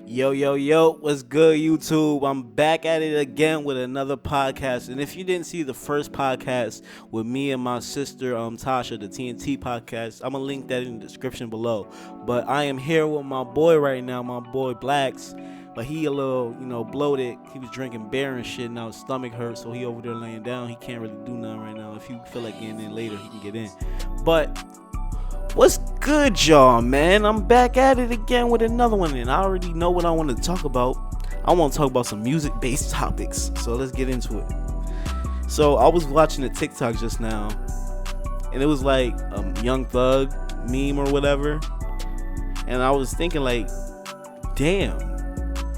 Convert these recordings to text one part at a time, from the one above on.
Yo, what's good, YouTube? I'm back at it again with another podcast. And if you didn't see the first podcast with me and my sister, Tasha, the TNT podcast, I'm going to link that in the description below. But I am here with my boy right now, my boy BLACKZ. But he a little, bloated. He was drinking beer and shit. Now his stomach hurts, so he over there laying down. He can't really do nothing right now. If you feel like getting in later, he can get in. But what's good, y'all, man? I'm back at it again with another one, and I already know what I want to talk about. I want to talk about some music-based topics, so let's get into it. So I was watching a TikTok just now, and it was like a Young Thug meme or whatever, and I was thinking like, damn,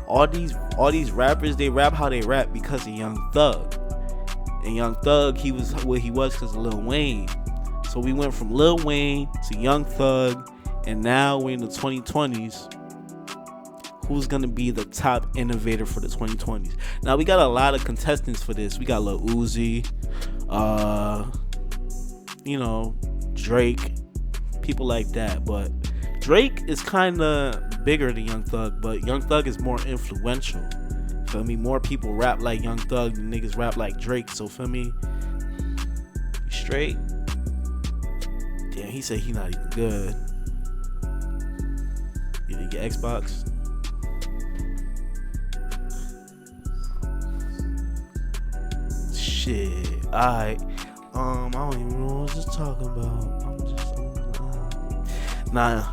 all these rappers, they rap how they rap because of Young Thug, and Young Thug, he was what he was because of Lil Wayne. So we went from Lil Wayne to Young Thug, and now we're in the 2020s. Who's going to be the top innovator for the 2020s? Now, we got a lot of contestants for this. We got Lil Uzi, Drake, people like that. But Drake is kind of bigger than Young Thug, but Young Thug is more influential. Feel me? More people rap like Young Thug than niggas rap like Drake. So, feel me? Straight. Damn, he said he not even good. You didn't get Xbox? Shit. Alright. I don't even know what I was just talking about.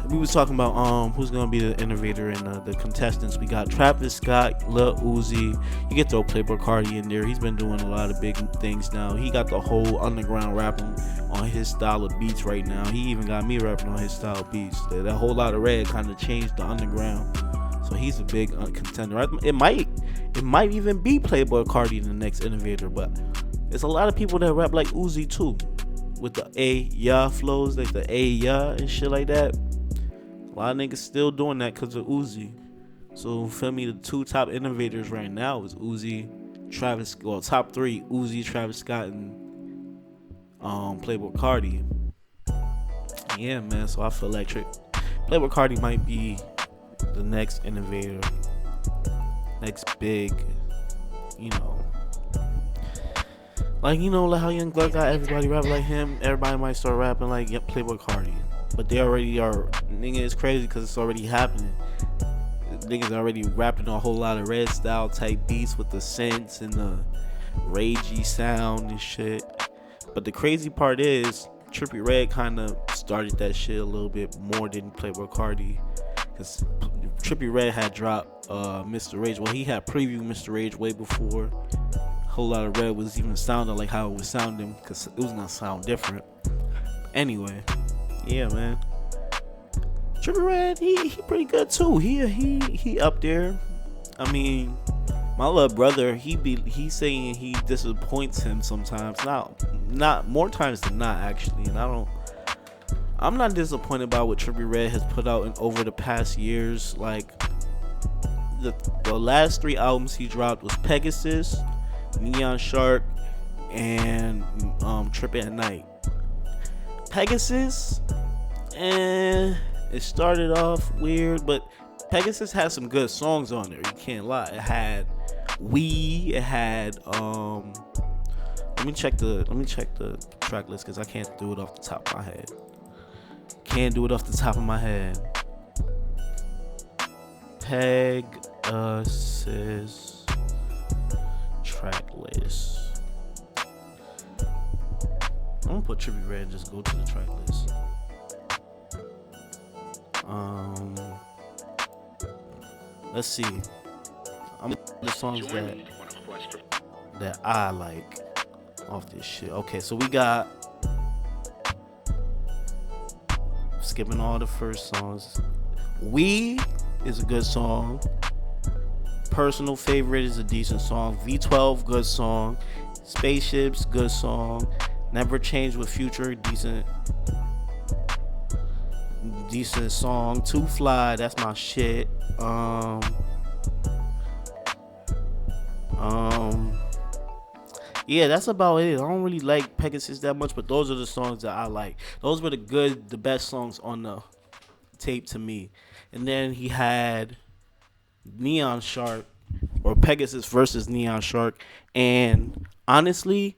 We was talking about who's gonna be the innovator and the contestants. We got Travis Scott, Lil Uzi. You get throw Playboi Carti in there. He's been doing a lot of big things now. He got the whole underground rapping on his style of beats right now. He even got me rapping on his style of beats. That whole lot of red kind of changed the underground. So he's a big contender. It might even be Playboi Carti the next innovator, but there's a lot of people that rap like Uzi too, with the ya flows, like the ya and shit like that. A lot of niggas still doing that because of Uzi. So feel me, the two top innovators right now is Uzi, Travis. Well, top three: Uzi, Travis Scott, and Playboi Carti. Yeah, man. So I feel like Playboi Carti might be the next innovator, next big, like how Young Thug got everybody rap like him. Everybody might start rapping like Playboi Carti, but they already are. Nigga, it's crazy because it's already happening. Niggas already rapping a whole lot of red style type beats with the synths and the ragey sound and shit. But the crazy part is Trippie Redd kind of started that shit a little bit more than Playboi Carti, because Trippie Redd had dropped Mr. Rage. Well, he had previewed Mr. Rage way before Whole Lot of Red was even sounding like how it was sounding, because it was gonna sound different. Anyway, yeah, man. Trippie Redd, he pretty good too. He up there. I mean, my little brother, he's saying he disappoints him sometimes. Not more times than not, actually. And I'm not disappointed about what Trippie Redd has put out over the past years. Like the last 3 albums he dropped was Pegasus, Neon Shark, and Trippin' at Night. Pegasus, it started off weird, but Pegasus had some good songs on there. You can't lie. It had it had let me check the track list, because I can't do it off the top of my head. Pegasus track list. I'm gonna put Trippie Redd and just go to the track list. Let's see. I'm the songs that I like off this shit. Okay, so we got, skipping all the first songs. We is a good song. Personal Favorite is a decent song. V12, good song. Spaceships, good song. Never Change with Future, decent song. Too Fly, that's my shit. Yeah, that's about it. I don't really like Pegasus that much, but those are the songs that I like. Those were the best songs on the tape to me. And then he had Neon Shark, or Pegasus versus Neon Shark, and honestly,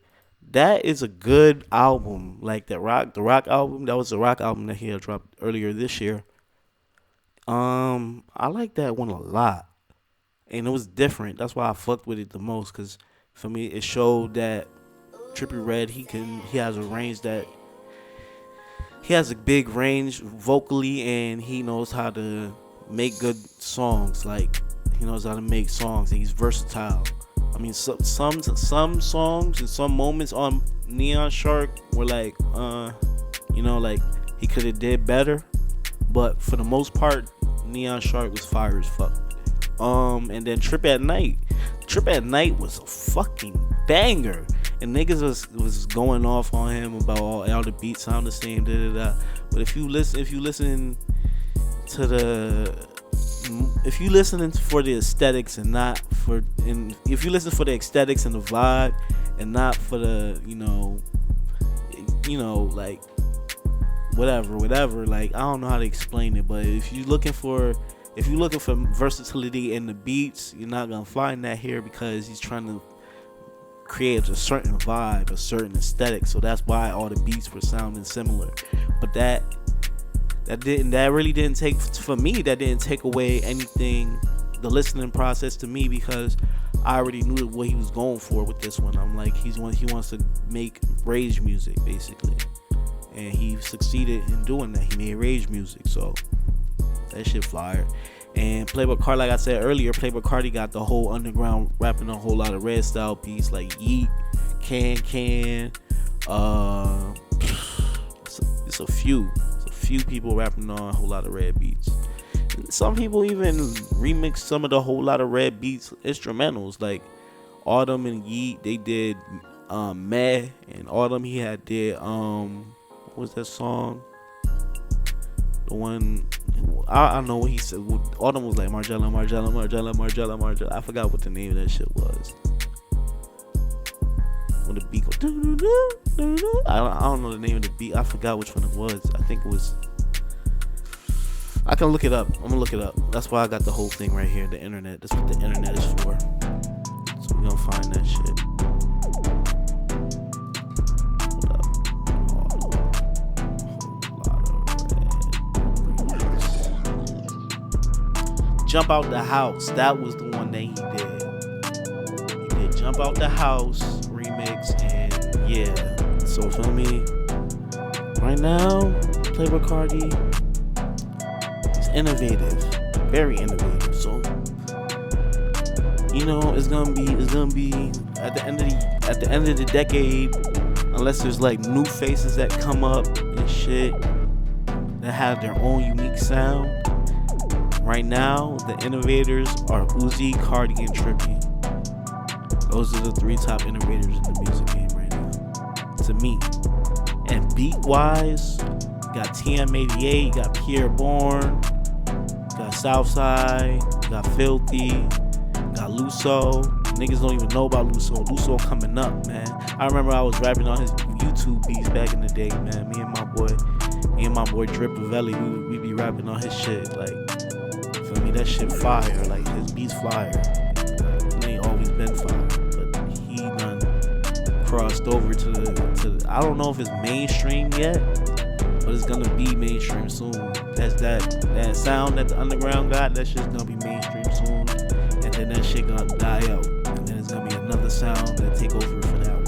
that is a good album. Like the rock album, that was the rock album that he had dropped earlier this year. I like that one a lot, and it was different. That's why I fucked with it the most, cause for me it showed that Trippie Redd, he has a range that he has a big range vocally, and he knows how to make good songs. Like, he knows how to make songs, and he's versatile. I mean, some songs and some moments on Neon Shark were like, like he could have did better, but for the most part, Neon Shark was fire as fuck. And then Trip at Night was a fucking banger. And niggas was going off on him about all the beats sound the same, But if you listen for the aesthetics and if you listen for the aesthetics and the vibe and not for the like whatever, like, I don't know how to explain it, but if you're looking for versatility in the beats, you're not gonna find that here, because he's trying to create a certain vibe, a certain aesthetic. So that's why all the beats were sounding similar. But that really didn't take away anything, the listening process to me, because I already knew what he was going for with this one. I'm like, he wants to make rage music, basically, and he succeeded in doing that. He made rage music, so that shit fire. And Playboi Carti, like I said earlier, Playboi Carti got the whole underground rapping a whole lot of red style beats, like Yeet, Can. It's a few people rapping on a whole lot of red beats. And some people even remix some of the whole lot of red beats instrumentals, like Autumn and Yeet. They did Meh, and Autumn he had did what was that song? The one, I don't know what he said. Autumn was like Margella. I forgot what the name of that shit was. When the beat goes, I don't know the name of the beat. I forgot which one it was. I think it was. I can look it up. I'm gonna look it up. That's why I got the whole thing right here. The internet. That's what the internet is for. So we're gonna find that shit. Jump Out the House. That was the one that he did. He did Jump Out the House remix, and yeah. So feel me. Right now, Playboi Carti is innovative, very innovative. So it's gonna be at the end of the decade, unless there's like new faces that come up and shit that have their own unique sound. Right now, the innovators are Uzi, Carti, and Trippie. Those are the three top innovators in the music game right now, to me. And beat-wise, you got TM88, you got Pierre Bourne, you got Southside, you got Filthy, you got Luso. Niggas don't even know about Luso. Luso coming up, man. I remember I was rapping on his YouTube beats back in the day, man. Me and my boy Drip Pavelli, we be rapping on his shit, like. For me, that shit fire. Like, his beats fire. Like, they ain't always been fire, but he done crossed over to the. I don't know if it's mainstream yet, but it's gonna be mainstream soon. That's that sound that the underground got. That shit's gonna be mainstream soon, and then that shit gonna die out, and then it's gonna be another sound that take over for that.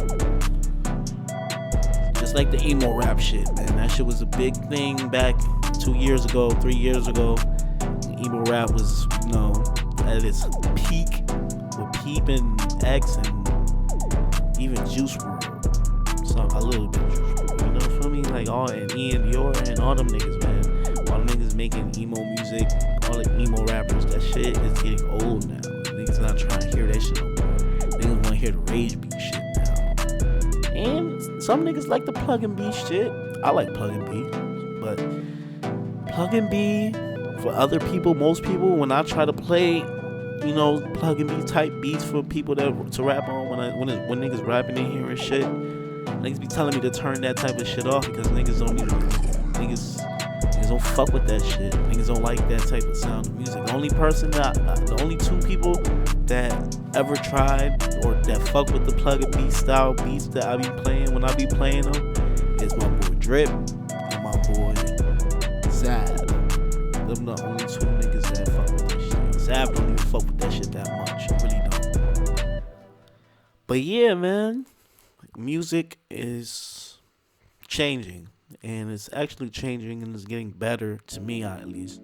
Just like the emo rap shit, man. That shit was a big thing back 2 years ago, 3 years ago. Emo rap was, at its peak with Peep and X and even Juice WRLD. So a little bit of Juice WRLD, feel me? Like and Ian Dior and all them niggas, man. All them niggas making emo music, all the emo rappers, that shit is getting old now. Niggas not trying to hear that shit no more. Niggas want to hear the rage beat shit now. And some niggas like the plug and B shit. I like plug and B, but plug and B, for other people, most people, when I try to play, plug and be type beats for people to rap on, when niggas rapping in here and shit, niggas be telling me to turn that type of shit off, because niggas don't don't fuck with that shit. Niggas don't like that type of sound of music. The only two people that ever tried or that fuck with the plug and beat style beats that I be playing when I be playing them is my boy Drip and my boy Zab. Them the only two niggas that fuck with that shit. Zab don't even fuck with that shit that much. Really don't. But yeah, man, music is changing. And it's actually changing and it's getting better, to me at least,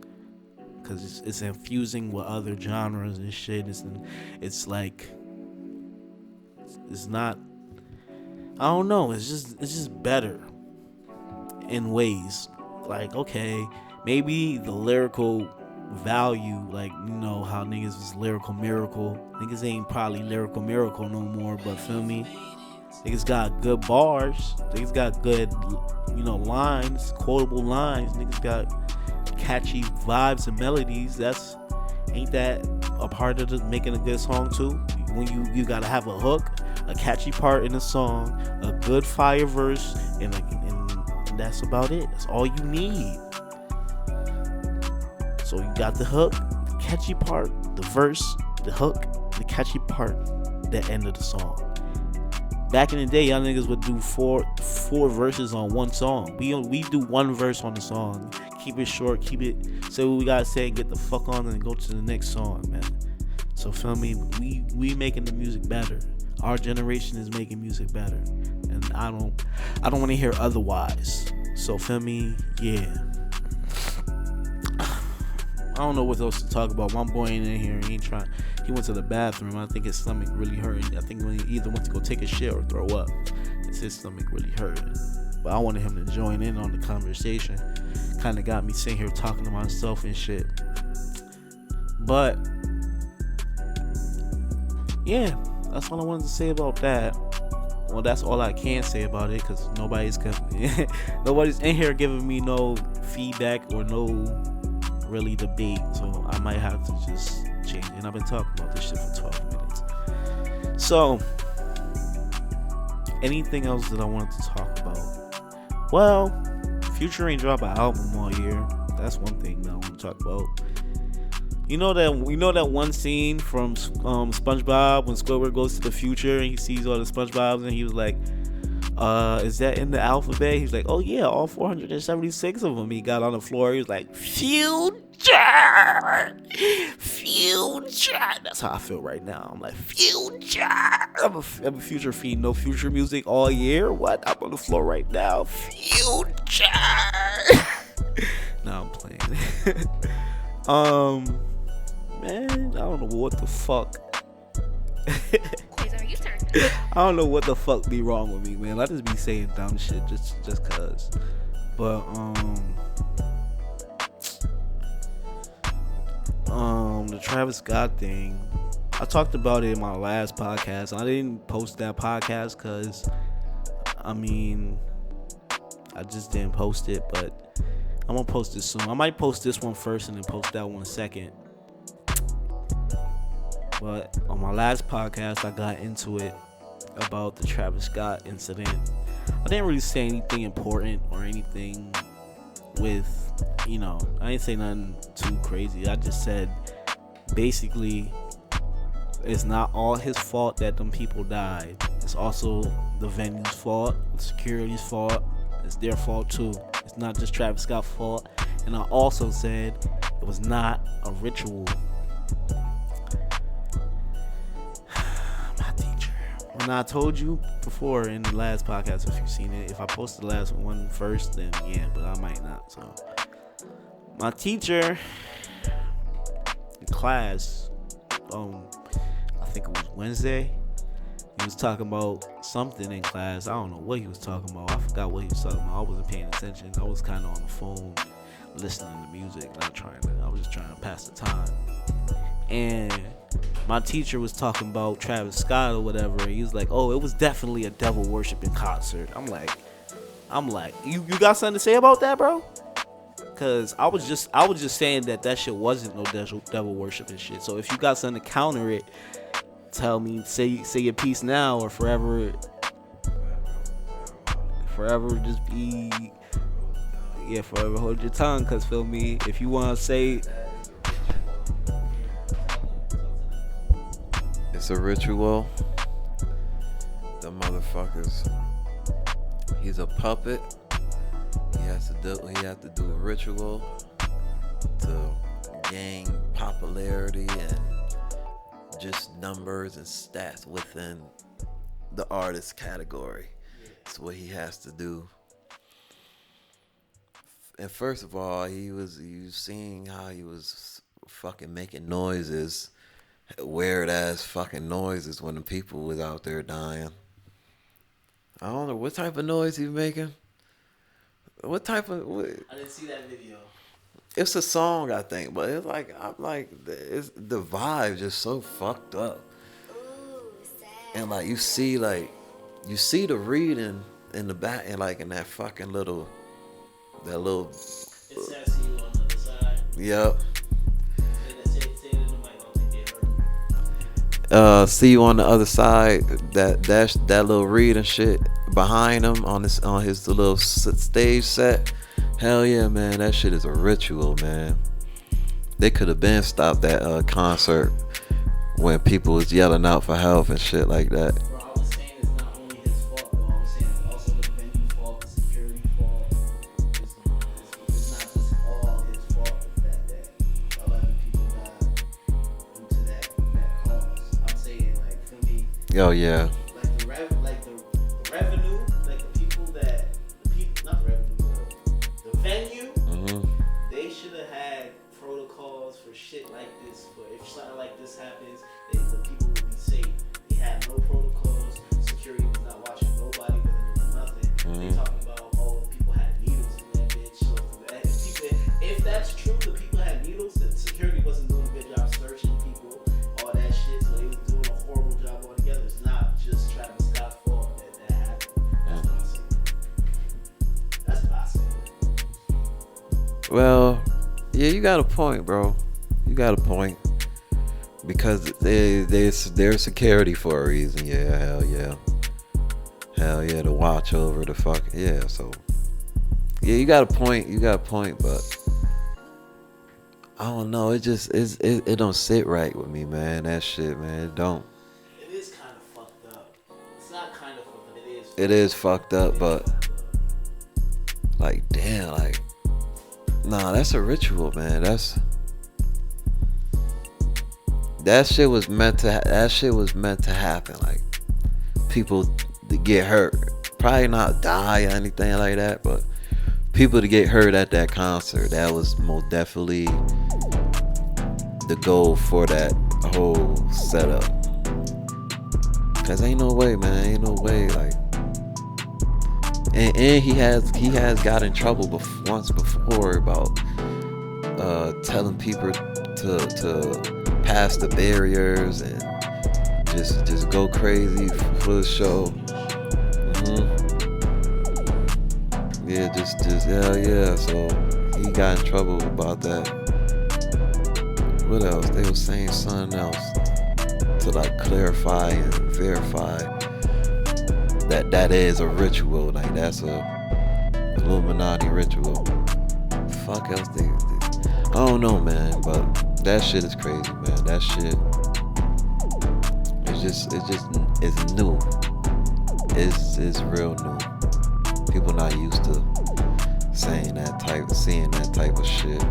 because it's infusing with other genres and shit. It's like, it's not, I don't know, it's just better in ways. Like, okay, maybe the lyrical value, like, you know how niggas was lyrical miracle, niggas ain't probably lyrical miracle no more, but feel me, niggas got good bars, niggas got good, you know, lines, quotable lines, niggas got catchy vibes and melodies. Ain't that a part of making a good song too? When you gotta have a hook, a catchy part in the song, a good fire verse, and that's about it. That's all you need. So you got the hook, the catchy part, the verse, the hook, the catchy part, the end of the song. Back in the day, y'all niggas would do four verses on one song. We do one verse on the song. Keep it short, say what we gotta say, get the fuck on, and go to the next song, man. So feel me, we making the music better. Our generation is making music better, and I don't want to hear otherwise. So feel me, yeah. I don't know what else to talk about. My boy ain't in here. He went to the bathroom. I think his stomach really hurting. I think when he either went to go take a shit or throw up, his stomach really hurting. But I wanted him to join in on the conversation. Kind of got me sitting here talking to myself and shit. But yeah, that's all I wanted to say about that. Well, that's all I can say about it, because nobody's in here giving me no feedback or no really debate. So I might have to just change it. And I've been talking about this shit for 12 minutes. So anything else that I wanted to talk about? Well, Future ain't dropped an album all year. That's one thing that I want to talk about. You know that one scene from SpongeBob when Squidward goes to the future and he sees all the SpongeBobs and he was like, is that in the alphabet? He's like, oh yeah, all 476 of them. He got on the floor. He was like, future. That's how I feel right now. I'm like, future. I'm a Future fiend. No Future music all year. What? I'm on the floor right now. Future. Nah, I'm playing. Man, I don't know what the fuck. I don't know what the fuck be wrong with me, man. I just be saying dumb shit just cause. But the Travis Scott thing, I talked about it in my last podcast. I didn't post that podcast cause I just didn't post it, but I'm gonna post it soon. I might post this one first and then post that one second. But on my last podcast, I got into it about the Travis Scott incident. I didn't really say anything important or anything with, I didn't say nothing too crazy. I just said, basically, it's not all his fault that them people died. It's also the venue's fault, the security's fault. It's their fault too. It's not just Travis Scott's fault. And I also said it was not a ritual. And I told you before in the last podcast, if you've seen it, if I post the last one first, then yeah, but I might not. So my teacher in class, I think it was Wednesday, he was talking about something in class. I don't know what he was talking about. I forgot what he was talking about. I wasn't paying attention. I was kind of on the phone listening to music, I was just trying to pass the time. And my teacher was talking about Travis Scott or whatever. He was like, "Oh, it was definitely a devil worshiping concert." I'm like, you got something to say about that, bro? Cause I was just saying that shit wasn't no devil worshiping shit. So if you got something to counter it, tell me. Say your piece now or forever just be, Yeah, forever hold your tongue, cause feel me, if you wanna say it's a ritual. The motherfuckers. He's a puppet. He has to do a ritual to gain popularity and just numbers and stats within the artist category. That's what he has to do. And first of all, you was seeing how he was fucking making noises, weird ass fucking noises when the people was out there dying. I don't know what type of noise he making. What type of? I didn't see that video. It's a song, I think, but it's like the vibe just so fucked up. And like you see the reading in the back and like in that fucking little. It says see you on the other side. Yep. Say it in the mic, I don't think they heard. See you on the other side. That little reading shit behind him on his little stage set. Hell yeah, man, that shit is a ritual, man. They could have been stopped that concert when people was yelling out for help and shit like that. Bro, I was saying it's not only his fault, though. I was saying it's also the venue fault, the security fault. It's not just all his fault. The fact that 11 people died due to that cause. I'm saying, like, for me. Oh yeah. Like the revenue, like the people, not the revenue, the venue. Mm-hmm. They should have had protocols for shit like this. For if something like this happens, the people would be safe. They had no protocols. Security was not watching nobody, but there was nothing. Mm-hmm. They talking about people had needles in that bitch. So if that's true, the people had needles. The security wasn't doing a good job searching people, all that shit. So they was doing a horrible job altogether. It's not just Travis Scott's fault that happened. That's what I'm saying. That's what I said. Well, yeah, you got a point, bro. You got a point. Because they're security for a reason. Yeah, hell yeah. Hell yeah, to watch over the fuck. Yeah, so. Yeah, you got a point, but I don't know. It just it don't sit right with me, man. That shit, man. It don't. It is kind of fucked up. It's not kind of fucked up. It is. It is fucked up, but like, damn, like, nah, that's a ritual, man. That shit was meant to happen. Like, people to get hurt, probably not die or anything like that, but people to get hurt at that concert. That was most definitely the goal for that whole setup. Cause ain't no way, man. Ain't no way. Like, and he has got in trouble once before about telling people to pass the barriers and just go crazy for the show. Yeah, just hell yeah. So he got in trouble about that. What else? They were saying something else to like clarify and verify that is a ritual. Like, that's a Illuminati ritual. Fuck else they I don't know, man, but that shit is crazy, man. That shit it's new. It's real new. People not used to seeing that type of shit,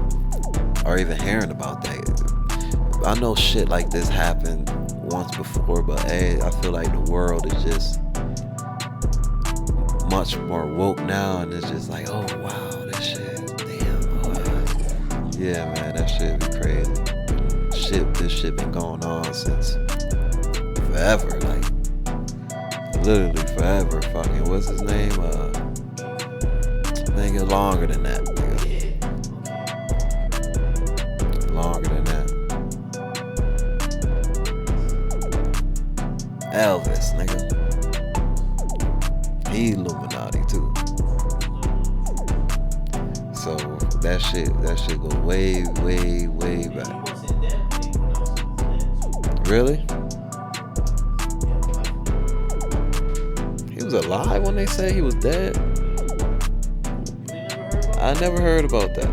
or even hearing about that. I know shit like this happened once before, but hey, I feel like the world is just much more woke now, and it's just like, oh wow, this shit, damn, boy. Yeah, man, that shit be crazy. This shit been going on since forever, like literally forever. Fucking what's his name? Nigga, longer than that, nigga. Longer than that. Elvis, nigga. He Illuminati too. So that shit go way, way, way back. Really? He was alive when they say he was dead? I never heard about that.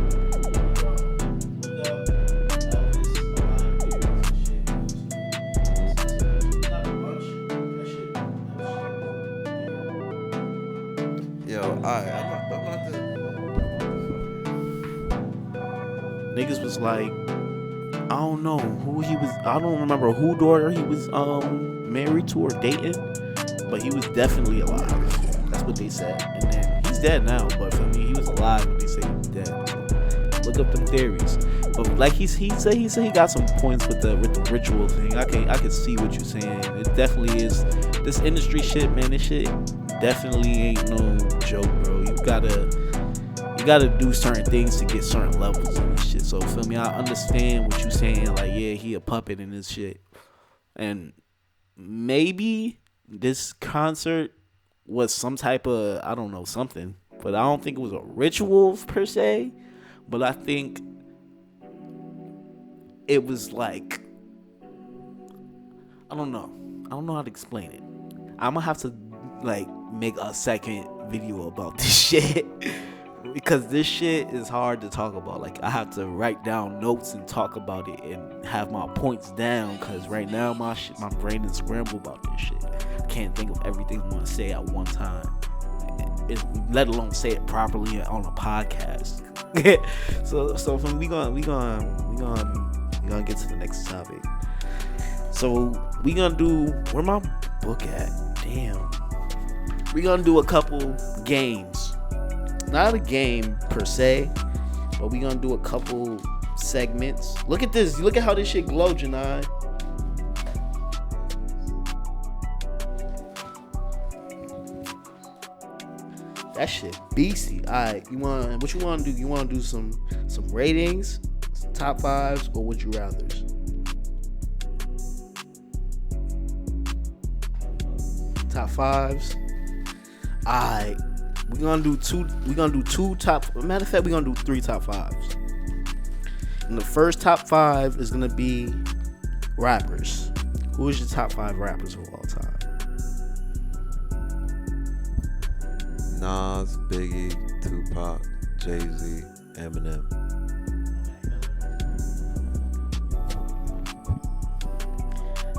Yo, alright, I'm about to. Niggas was like, I don't know who he was. I don't remember who daughter he was married to or dating, but he was definitely alive. That's what they said. And then he's dead now, but for me, he was alive when they say he was dead. So look up them theories. But like he said he got some points with the ritual thing. I can see what you're saying. It definitely is this industry shit, man. This shit definitely ain't no joke, bro. You gotta do certain things to get certain levels in this shit. So feel me, I understand what you saying. Like, yeah, he a puppet in this shit, and maybe this concert was some type of, I don't know, something, but I don't think it was a ritual per se. But I think it was like, I don't know how to explain it. I'm gonna have to like make a second video about this shit. Because this shit is hard to talk about. Like, I have to write down notes and talk about it and have my points down. Because right now, my brain is scrambled about this shit. I can't think of everything I want to say at one time, let alone say it properly on a podcast. so from we gonna get to the next topic. So we gonna do, where my book at? Damn. We gonna do a couple games. Not a game per se, but we gonna do a couple segments. Look at this. Look at how this shit glow, Janai. That shit beastie. Alright, what you wanna do? You wanna do some ratings, some top fives, or would you rather's? Top fives. Alright. We're gonna do two top. Matter of fact, we're gonna do 3 top fives. And the first top 5 is gonna be rappers. Who is your top 5 rappers of all time? Nas, Biggie, Tupac, Jay-Z, Eminem.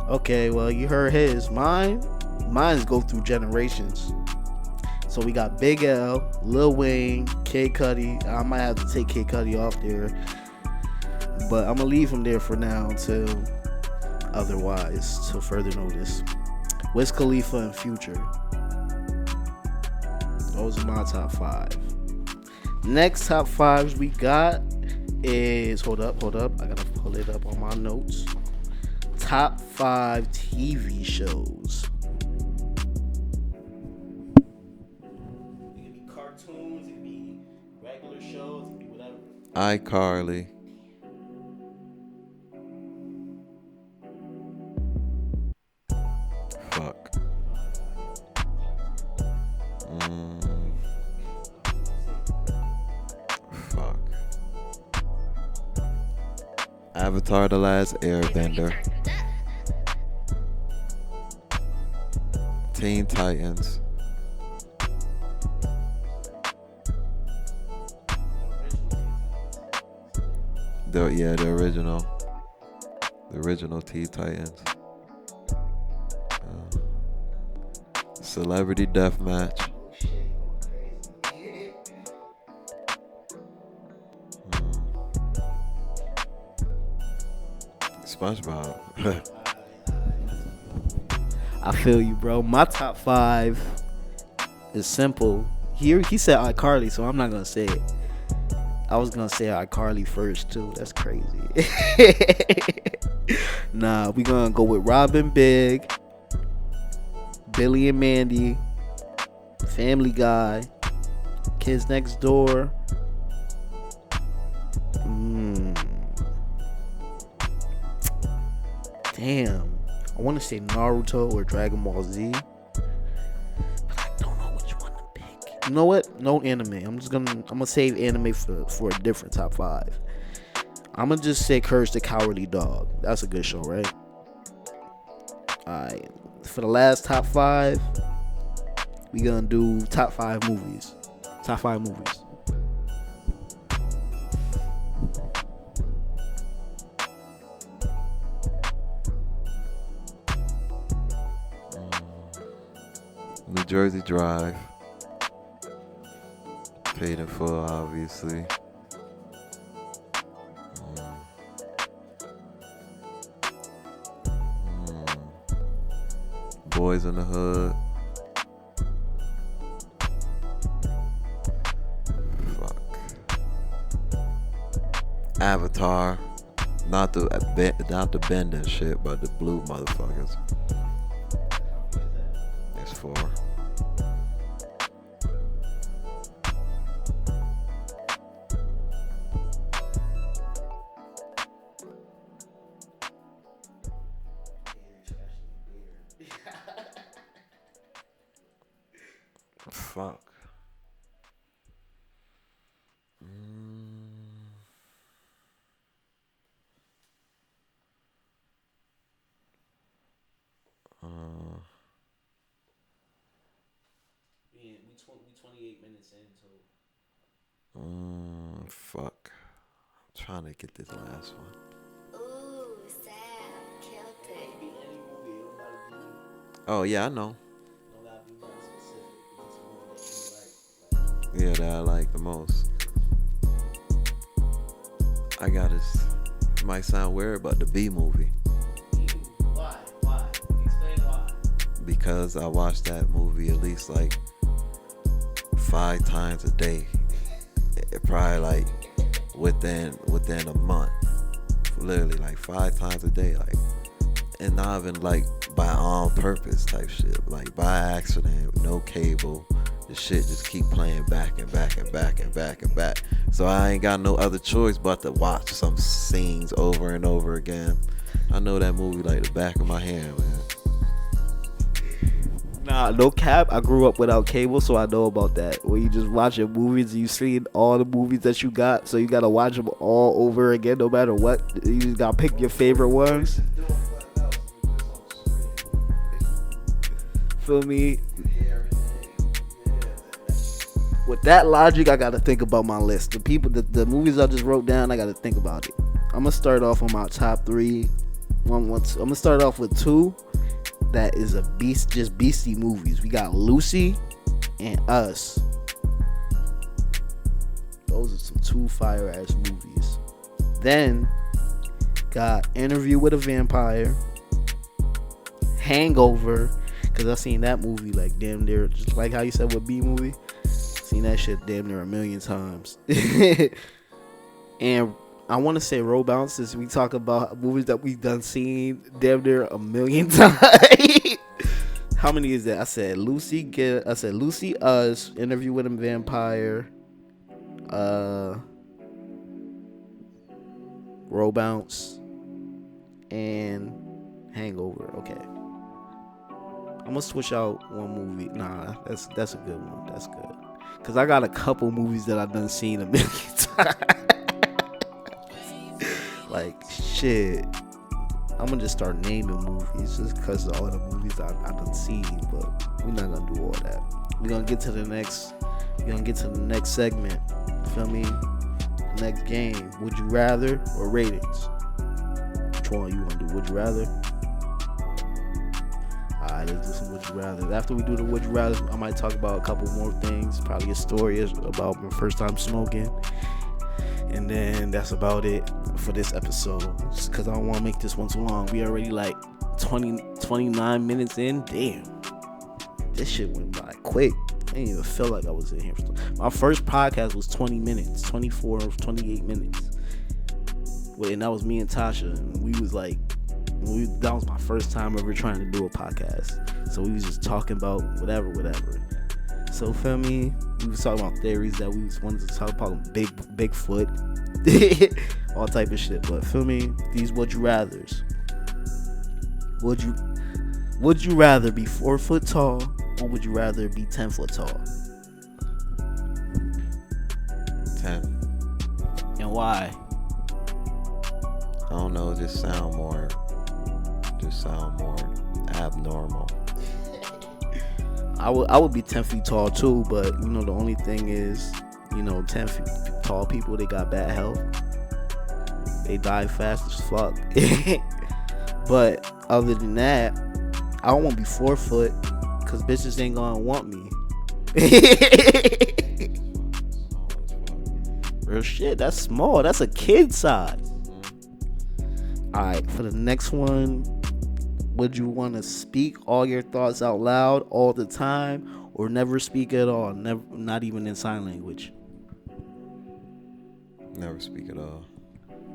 Okay, well, you heard his. Mine's go through generations. So we got Big L, Lil Wayne, Kid Cudi. I might have to take Kid Cudi off there, but I'm gonna leave him there for now until further notice. Wiz Khalifa and Future. Those are my top 5. Next top 5s we got is, hold up. I gotta pull it up on my notes. Top 5 TV shows. iCarly. Fuck. Fuck. Avatar: The Last Airbender. Teen Titans. The original Teen Titans. Celebrity Deathmatch. SpongeBob. I feel you, bro. My top 5 is simple. He said iCarly, so I'm not gonna say it. I was gonna say iCarly first too. That's crazy. Nah, we gonna go with Robin Big, Billy and Mandy, Family Guy, Kids Next Door. Damn. I want to say Naruto or Dragon Ball Z, but I don't know which one to pick. You know what? No anime. I'm gonna save anime for a different top 5. I'm gonna just say Courage the Cowardly Dog. That's a good show, right? Alright. For the last top 5, we gonna do top 5 movies. Top 5 movies. New Jersey Drive. Paid in full, obviously. Boys in the Hood. Fuck. Avatar. Not the bending shit, but the blue motherfuckers. It's 4. Fuck. We 28 minutes into. Fuck. I'm trying to get this last one. Ooh, Sam, killed it. Any movie, it don't gotta be. Oh yeah, I know. Don't gotta be nothing specific. It's a movie that you like. Yeah, that I like the most. I got this. Might sound weird, but the B movie. Why? Explain why. Because I watch that movie at least like 5 times a day. Probably like within a month. Literally like 5 times a day. Like, and not even like by on purpose type shit. Like by accident, no cable. The shit just keep playing back and back and back and back and back. So I ain't got no other choice but to watch some scenes over and over again. I know that movie like the back of my hand, man. Nah, no cap. I grew up without cable, so I know about that. Where you just watch your movies and you see all the movies that you got, so you gotta watch them all over again, no matter what. You just gotta pick your favorite ones. Feel me? With that logic, I gotta think about my list. The movies I just wrote down, I gotta think about it. I'm gonna start off on my top 3. I'm gonna start off with 2. That is just beastie movies. We got Lucy and Us. Those are some 2 fire ass movies. Then got Interview with a Vampire, Hangover, because I seen that movie like damn near, just like how you said with B movie. Seen that shit damn near a million times. And I want to say Roll Bounces. We talk about movies that we've done seen damn near a million times. How many is that? I said Lucy, Us, Interview with a Vampire, Roll Bounce, and Hangover. Okay. I'm gonna switch out one movie. Nah, that's a good one. That's good. Cause I got a couple movies that I've done seen a million times. Like shit. I'm gonna just start naming movies just because of all the movies I done seen, but we're not gonna do all that. We're gonna get to the next segment. Feel me? The next game. Would you rather or ratings? Which one you wanna do? Would you rather? Alright, let's do some would you rather. After we do the would you rather, I might talk about a couple more things. Probably a story about my first time smoking. And then that's about it for this episode. Because I don't want to make this one too long. We already like 29 minutes in. Damn. This shit went by quick. I didn't even feel like I was in here. My first podcast was 20 minutes. 24 or 28 minutes. And that was me and Tasha. And we was like, that was my first time ever trying to do a podcast. So we was just talking about whatever. So feel me, we was talking about theories that we was wanted to talk about Bigfoot, all type of shit. But feel me, these would you rathers. Would you rather be 4 foot tall or would you rather be 10 foot tall? 10. And why? I don't know, just sound more abnormal. I would be 10 feet tall too, but you know the only thing is, 10 feet tall people, they got bad health. They die fast as fuck. But other than that, I don't want to be 4 foot, because Cause bitches ain't gonna want me. Real shit, that's small. That's a kid size. Alright, for the next one, would you want to speak all your thoughts out loud all the time, or never speak at all? Never, not even in sign language. Never speak at all.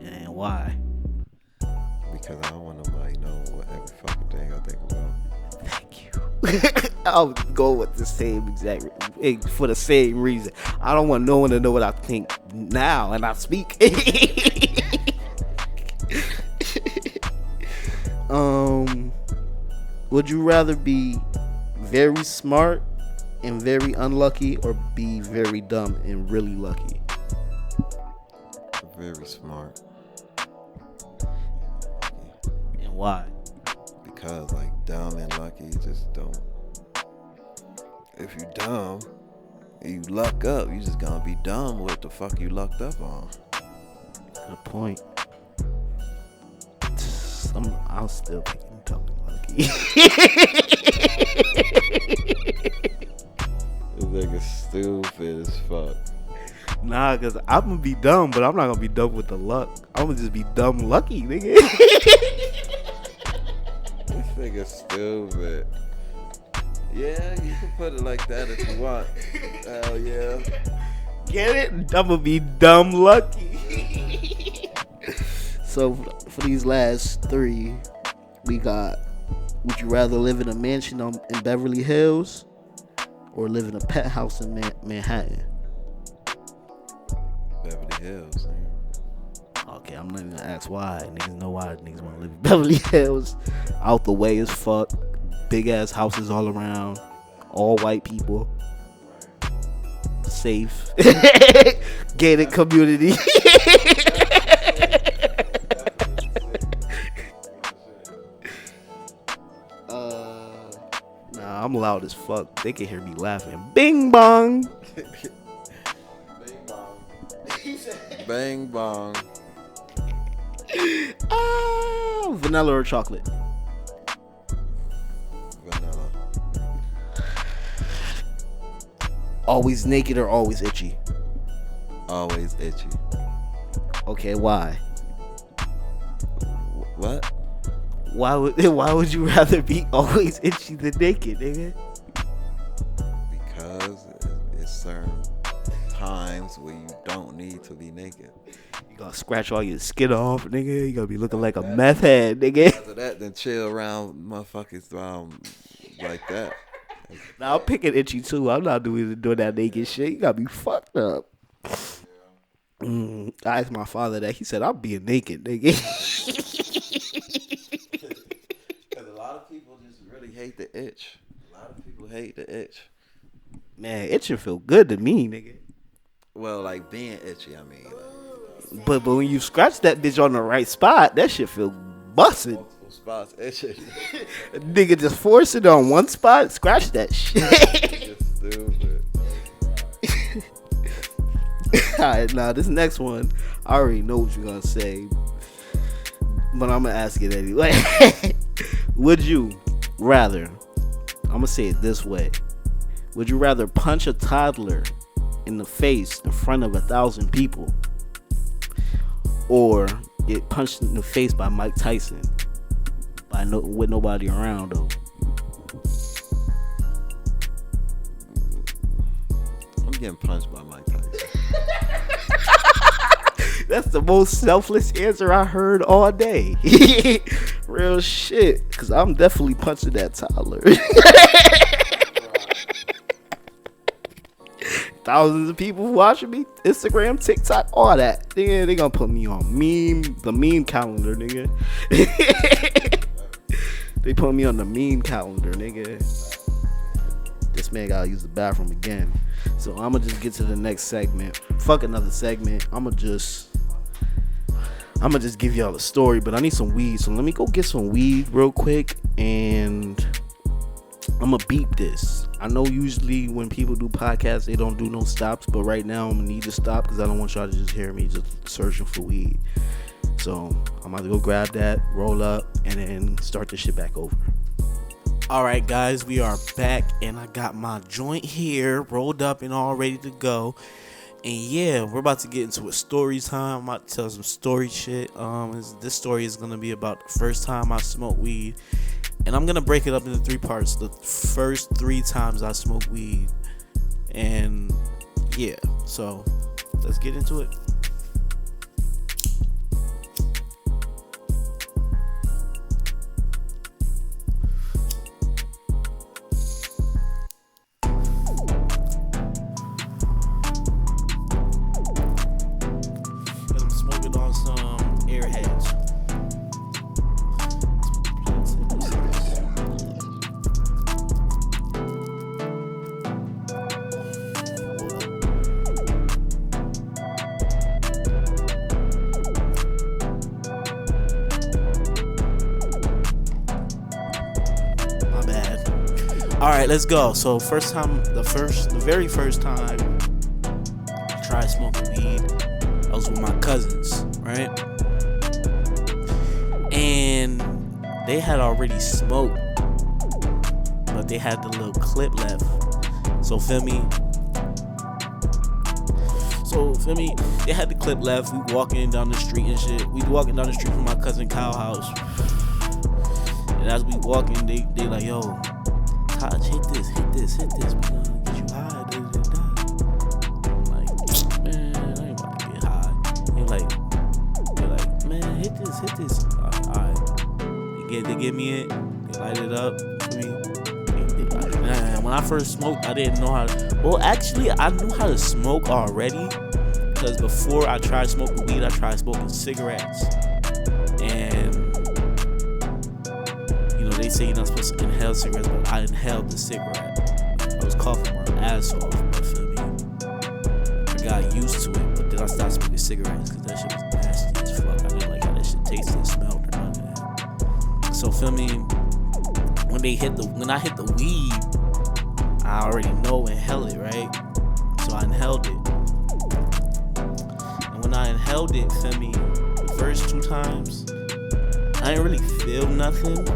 And why? Because I don't want nobody to know what every fucking thing I think about. Thank you. I'll go with the same exact for the same reason. I don't want no one to know what I think now, and I speak. Would you rather be very smart and very unlucky, or be very dumb and really lucky? Very smart. And why? Because like dumb and lucky just don't. If you dumb and you luck up, you just gonna be dumb. What the fuck you lucked up on? Good point. I'll still pick dumb and lucky. This nigga stupid as fuck. Nah, cause I'm gonna be dumb, but I'm not gonna be dumb with the luck. I'm gonna just be dumb lucky, nigga. This nigga stupid. Yeah, you can put it like that if you want. Hell yeah. Get it? I'm gonna be dumb lucky. So for these last three, we got: would you rather live in a mansion in Beverly Hills, or live in a pet house in Manhattan? Beverly Hills. Man. Okay, I'm not even gonna ask why. Niggas know why niggas wanna live in Beverly Hills. Out the way as fuck. Big ass houses all around. All white people. Safe. Gated community. Nah, I'm loud as fuck. They can hear me laughing. Bing bong. Bang bong. Vanilla or chocolate? Vanilla. Always naked or always itchy? Always itchy. Okay, why? What? Why would you rather be always itchy than naked, nigga? Because it's certain times where you don't need to be naked. You gotta scratch all your skin off, nigga. You gotta be looking like a meth head, nigga. After that, then chill around motherfuckers like that. Now I'm picking itchy too. I'm not doing that naked shit. You gotta be fucked up. I asked my father that. He said, I'm being naked, nigga. Because a lot of people just really hate the itch. A lot of people hate the itch. Man, itching feel good to me, nigga. Well, like being itchy, I mean. Like, But when you scratch that bitch on the right spot, that shit feel busted. multiple spots itching. Nigga just force it on one spot, scratch that shit. Just stupid. Alright, now this next one, I already know what you're gonna say, but I'm gonna ask it anyway. Would you rather, I'm gonna say it this way, would you rather punch a toddler in the face in front of 1,000 people, or get punched in the face by Mike Tyson with nobody around though? I'm getting punched by Mike Tyson. That's the most selfless answer I heard all day. Real shit. Because I'm definitely punching that toddler. Thousands of people watching me. Instagram, TikTok, all that. They gonna put me on the meme calendar, nigga. They put me on the meme calendar, nigga. This man gotta use the bathroom again. So I'ma just get to the next segment. Fuck another segment. I'ma just give y'all a story, but I need some weed. So let me go get some weed real quick, and I'ma beep this. I know usually when people do podcasts, they don't do no stops, but right now I'm gonna need to stop because I don't want y'all to just hear me just searching for weed. So I'm about to go grab that, roll up, and then start this shit back over. Alright guys, we are back and I got my joint here rolled up and all ready to go. And yeah, we're about to get into a story time. I'm about to tell some story shit. This story is gonna be about the first time I smoked weed. And I'm gonna break it up into 3 parts. The first 3 times I smoked weed. And yeah, so let's get into it. I'm smoking on some airheads. Alright, let's go. So the very first time I tried smoking weed, I was with my cousins, right? And they had already smoked, but they had the little clip left. So feel me? They had the clip left. We walking down the street and shit. We walking down the street from my cousin Kyle's house. And as we walking, they like, yo, Taj, hit this, we gonna get you high, I'm like, man, I ain't about to get high. They're like, man, hit this. Alright. They give me it, they light it up for me. Man, when I first smoked, I didn't know how to, well, actually, I knew how to smoke already, because before I tried smoking weed, I tried smoking cigarettes. And they say you're not supposed to inhale cigarettes, but I inhaled the cigarette. I was coughing my ass off, but feel me? I got used to it, but then I stopped smoking cigarettes because that shit was nasty as fuck. I didn't like how that shit tasted and smelled or none of that. So feel me? When I hit the weed, I already know inhale it, right? So I inhaled it. And when I inhaled it, feel me? The first 2 times, I didn't really feel nothing.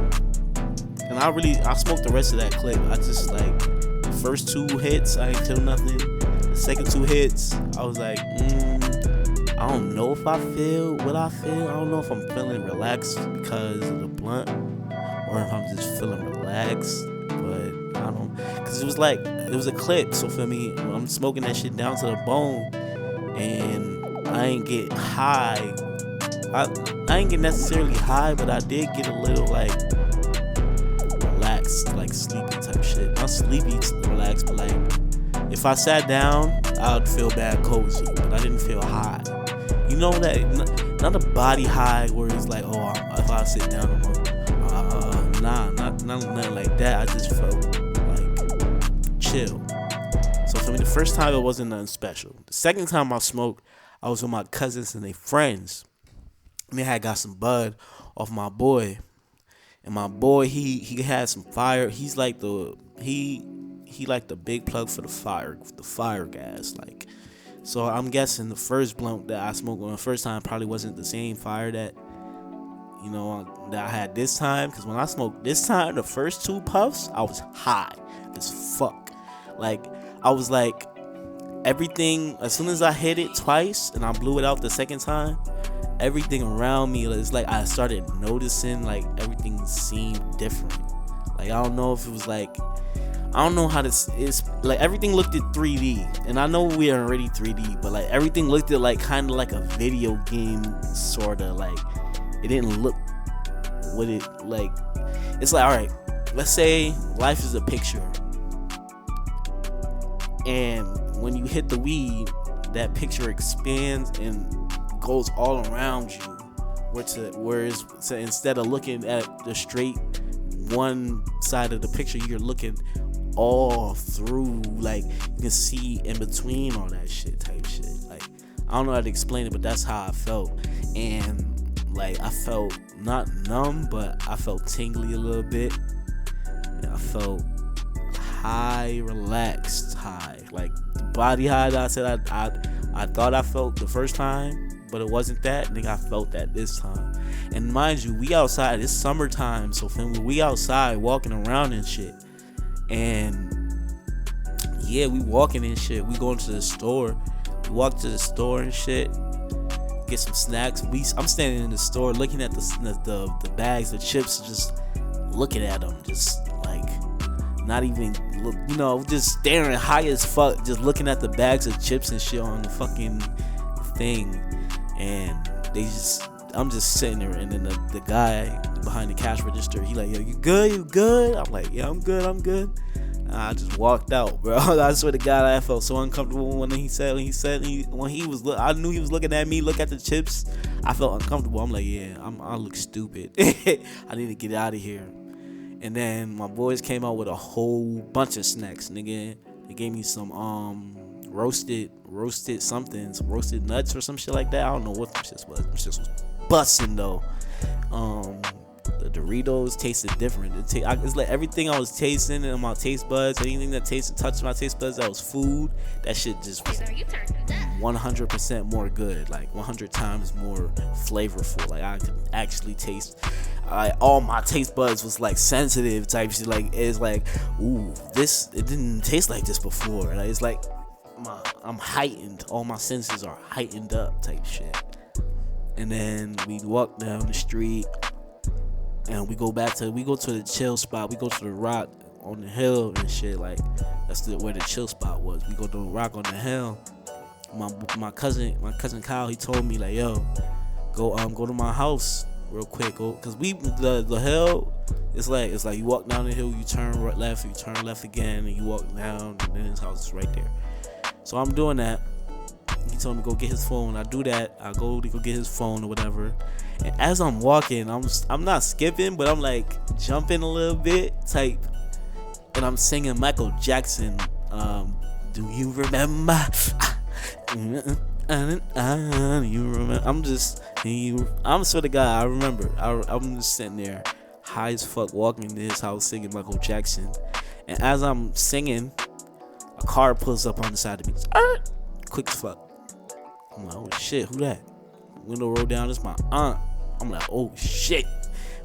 And I smoked the rest of that clip. I just like, the first 2 hits, I didn't feel nothing. The second 2 hits, I was like, I don't know if I feel what I feel. I don't know if I'm feeling relaxed because of the blunt or if I'm just feeling relaxed. But I don't, because it was a clip. So for me, I'm smoking that shit down to the bone and I ain't get high. I ain't get necessarily high, but I did get a little like sleepy type shit. Not sleepy, relaxed, but like if I sat down, I would feel bad cozy, but I didn't feel high. You know that, not a body high where it's like, oh, if I sit down, I'm nothing like that. I just felt like chill. So for me, the first time it wasn't nothing special. The second time I smoked, I was with my cousins and their friends. And they had got some bud off my boy. And my boy, he had some fire. He's like he like the big plug for the fire gas. Like, so I'm guessing the first blunt that I smoked on the first time probably wasn't the same fire that I had this time. Because when I smoked this time, the first 2 puffs, I was high as fuck. Like, I was like, everything, as soon as I hit it twice and I blew it out the second time, everything around me, it's like I started noticing like everything seemed different. Like, I don't know if it was like, I don't know how this is, like everything looked at 3D, and I know we are already 3D, but like everything looked at like kind of like a video game, sort of. Like, it didn't look what it like. It's like, all right, let's say life is a picture, and when you hit the weed, that picture expands and goes all around you, whereas instead of looking at the straight one side of the picture, you're looking all through, like you can see in between all that shit type shit. Like, I don't know how to explain it, but that's how I felt. And like, I felt not numb, but I felt tingly a little bit, and I felt high, relaxed high, like the body high that I said I thought I felt the first time, but it wasn't that. Nigga, I felt that this time. And mind you, we outside. It's summertime, so we outside walking around and shit. And yeah, we walking and shit. We going to the store. We walk to the store and shit. Get some snacks. I'm standing in the store looking at the bags of chips, just looking at them, just like not even look, just staring high as fuck, just looking at the bags of chips and shit on the fucking thing. And I'm just sitting there, and then the guy behind the cash register, he like, yo, you good? I'm like, yeah, I'm good. I just walked out, bro. I swear to God, I felt so uncomfortable when he I knew he was looking at me, look at the chips. I felt uncomfortable. I'm like, yeah, I look stupid. I need to get out of here. And then my boys came out with a whole bunch of snacks, nigga. They gave me some roasted something, some roasted nuts or some shit like that. I don't know what them shits was. Them shits was busting though. The Doritos tasted different. It's like everything I was tasting in my taste buds, anything that touched my taste buds that was food, that shit just was 100% more good, like 100 times more flavorful. Like I could actually taste, all my taste buds was like sensitive type shit. Like it's like, ooh, it didn't taste like this before. Like, it's like I'm heightened. All my senses are heightened up type shit. And then we walk down the street. And we go to the chill spot. We go to the rock on the hill and shit. Like that's where the chill spot was. We go to the rock on the hill. My cousin Kyle, he told me like, yo, go to my house real quick. Cause the hill, it's like you walk down the hill, you turn right left, you turn left again, and you walk down, and then his house is right there. So I'm doing that. He told me go get his phone. I do that. I go to get his phone or whatever. And as I'm walking, I'm not skipping, but I'm like jumping a little bit type. And I'm singing Michael Jackson. Do you remember? You remember? I'm swear to God, I remember. I'm just sitting there, high as fuck, walking to his house singing Michael Jackson. And as I'm singing, a car pulls up on the side of me. Quick as fuck. I'm like, oh shit, who that? Window rolled down, it's my aunt. I'm like, oh shit.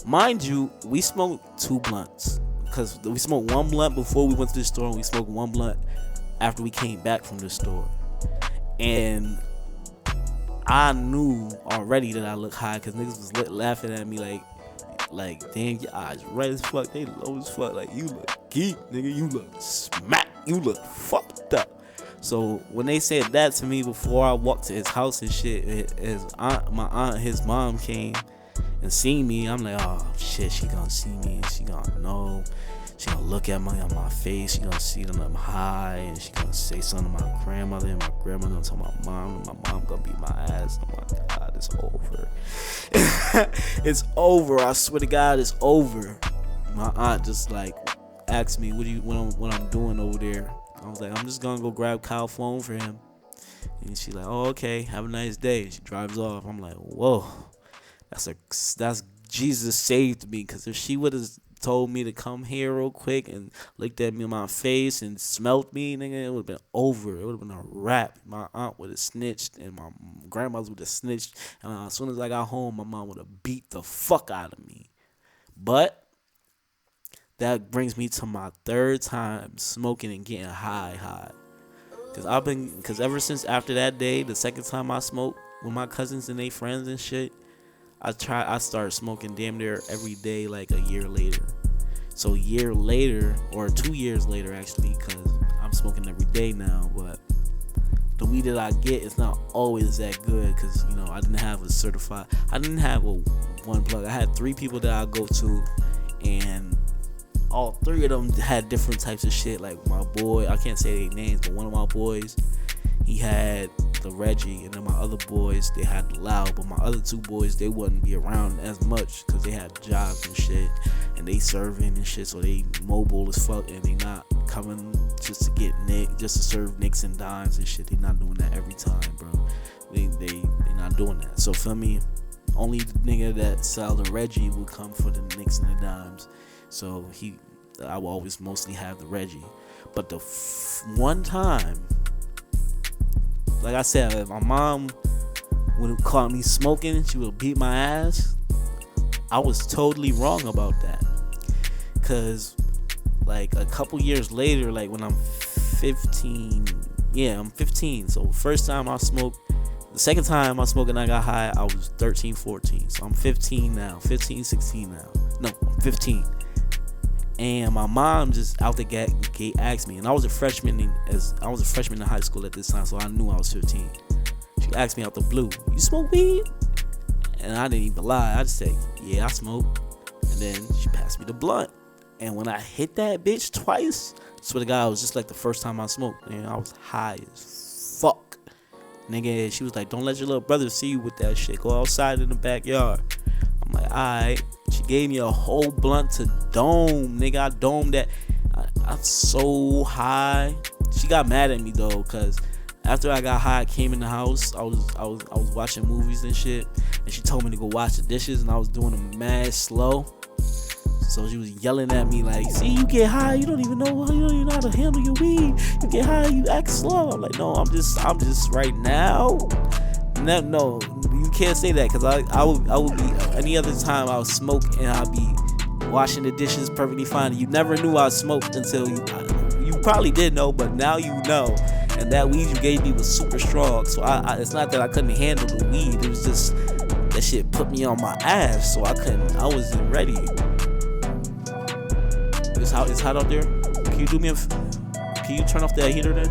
Mind you, we smoked 2 blunts. Because we smoked 1 blunt before we went to the store, and we smoked 1 blunt after we came back from the store. And I knew already that I looked high, because niggas was laughing at me like, damn, your eyes red as fuck, they low as fuck. Like, you look geek, nigga, you look smack, you look fucked up. So when they said that to me before I walked to his house and shit, my aunt, his mom came and seen me. I'm like, oh shit, she gonna see me and she gonna know. She gonna look at me on my face. She gonna see that I'm high, and she gonna say something to my grandmother, and my grandmother gonna tell my mom, and my mom gonna beat my ass. Oh my God, it's over. It's over. I swear to God, it's over. My aunt just like asked me, what I'm doing over there. I was like, I'm just gonna go grab Kyle's phone for him. And she's like, oh, okay, have a nice day. And she drives off. I'm like, whoa, that's Jesus saved me. Because if she would have told me to come here real quick and looked at me in my face and smelled me, nigga, it would have been over. It would have been a wrap. My aunt would have snitched, and my grandmother would have snitched. And as soon as I got home, my mom would have beat the fuck out of me. But that brings me to my 3rd time smoking and getting high. Cause ever since after that day, the 2nd time I smoked with my cousins and they friends and shit, I started smoking damn near every day like a year later. So a year later, or 2 years later actually, cause I'm smoking every day now, but the weed that I get is not always that good, cause I didn't have a one plug. I had 3 people that I go to, and all 3 of them had different types of shit. Like my boy, I can't say their names, but one of my boys, he had the Reggie, and then my other boys, they had the Loud. But my other 2 boys, they wouldn't be around as much because they had jobs and shit, and they serving and shit, so they mobile as fuck, and they not coming just to get just to serve nicks and dimes and shit. They not doing that every time, bro. They not doing that. So for me, only the nigga that sell the Reggie would come for the nicks and the dimes. So I will always mostly have the Reggie. But the one time, like I said, if my mom would have caught me smoking, she would beat my ass. I was totally wrong about that. Cause like a couple years later, like when I'm 15, I'm 15. So first time I smoked, the second time I smoked and I got high, I was 13, 14. So I'm 15 now, 15, 16 now. No, I'm 15. And my mom just out the gate asked me, and I was a freshman in high school at this time, so I knew I was 15. She asked me out the blue, "You smoke weed?" And I didn't even lie. I just said, "Yeah, I smoke." And then she passed me the blunt. And when I hit that bitch twice, I swear to God, it was just like the first time I smoked. And I was high as fuck. Nigga, she was like, "Don't let your little brother see you with that shit. Go outside in the backyard." I'm like, alright. She gave me a whole blunt to dome. Nigga, I domed that. I'm so high. She got mad at me though, cause after I got high, I came in the house. I was watching movies and shit, and she told me to go wash the dishes, and I was doing them mad slow. So she was yelling at me like, "See, you get high, you don't even know how to handle your weed. You get high, you act slow." I'm like, "No, I'm just right now." No, you can't say that, because I would be any other time I would smoke and I'd be washing the dishes perfectly fine. You never knew I smoked until you probably did know, but now you know. And that weed you gave me was super strong, so it's not that I couldn't handle the weed. It was just that shit put me on my ass, so I wasn't ready. It's hot out there. Can you turn off that heater then?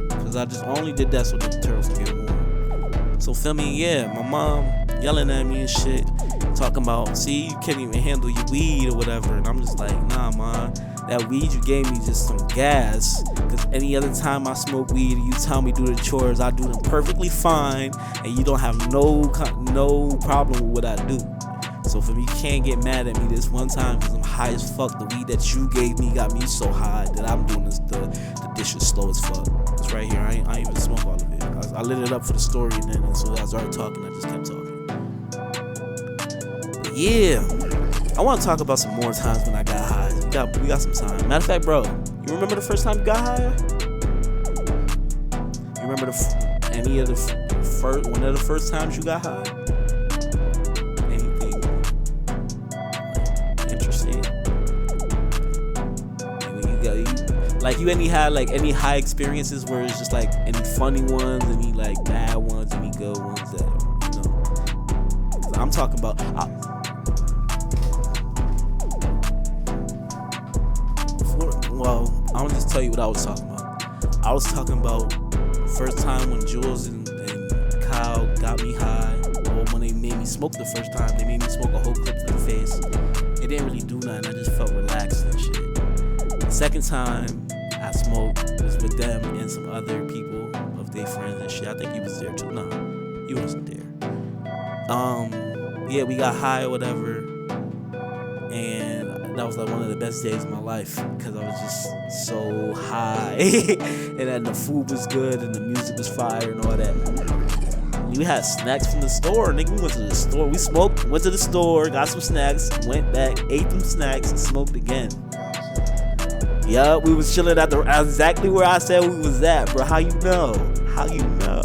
Cause I just only did that so the turtles can get warm. So feel me, yeah, my mom yelling at me and shit, talking about, "See, you can't even handle your weed or whatever." And I'm just like, "Nah, mom, that weed you gave me just some gas. Cause any other time I smoke weed and you tell me do the chores, I do them perfectly fine, and you don't have no problem with what I do. So for me, you can't get mad at me this one time because I'm high as fuck. The weed that you gave me got me so high that I'm doing the dishes slow as fuck." It's right here. I ain't even smoke all of it. I lit it up for the story, and then so I started talking. I just kept talking. But yeah, I want to talk about some more times when I got high. We got some time. Matter of fact, bro, you remember the first time you got high? You remember one of the first times you got high? Like you any high experiences where it's just like any funny ones, any like bad ones, any good ones that, you know? 'Cause I'm talking about. I'm gonna just tell you what I was talking about. I was talking about first time when Jules and Kyle got me high, or when they made me smoke the first time. They made me smoke a whole clip to the face. It didn't really do nothing. I just felt relaxed and shit. The second time I smoked was with them and some other people of their friends and shit. I think he was there too. Nah, he wasn't there. Yeah, we got high or whatever, and that was like one of the best days of my life because I was just so high, and then the food was good and the music was fire and all that. We had snacks from the store, nigga. We went to the store. We smoked, went to the store, got some snacks, went back, ate them snacks, and smoked again. Yeah, we was chilling at exactly where I said we was at, bro. How you know? How you know?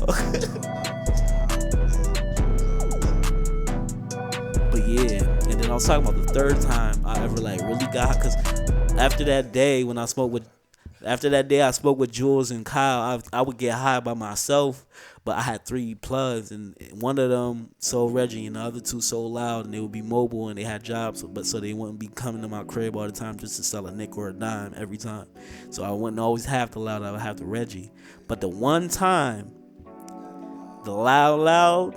But yeah, and then I was talking about the third time I ever like really got, cause after that day I smoked with Jules and Kyle, I would get high by myself, but I had 3 plugs, and one of them sold Reggie, and the other 2 sold Loud, and they would be mobile, and they had jobs, so they wouldn't be coming to my crib all the time just to sell a nickel or a dime every time. So I wouldn't always have the Loud, I would have the Reggie. But the one time, the Loud,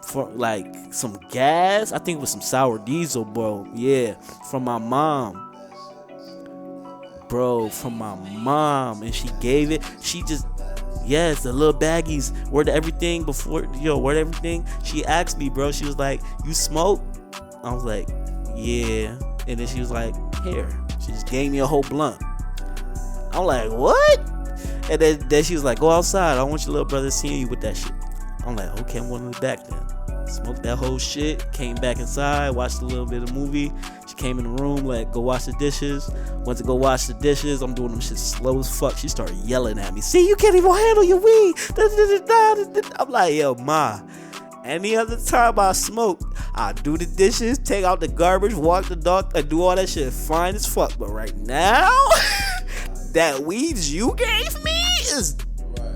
for like some gas, I think it was some sour diesel, bro. Yeah, from my mom. Bro, from my mom, and she gave it. She just, yes, the little baggies. Where'd everything? She asked me, bro. She was like, "You smoke?" I was like, "Yeah." And then she was like, "Here." She just gave me a whole blunt. I'm like, "What?" And then she was like, "Go outside. I don't want your little brother seeing you with that shit." I'm like, "Okay, I'm going to the back then." Smoked that whole shit. Came back inside. Watched a little bit of movie. She came in the room, like, "Go wash the dishes." Went to go wash the dishes. I'm doing them shit slow as fuck. She started yelling at me. "See, you can't even handle your weed." I'm like, "Yo, ma, any other time I smoked, I do the dishes, take out the garbage, walk the dog, I do all that shit fine as fuck. But right now, that weeds you gave me is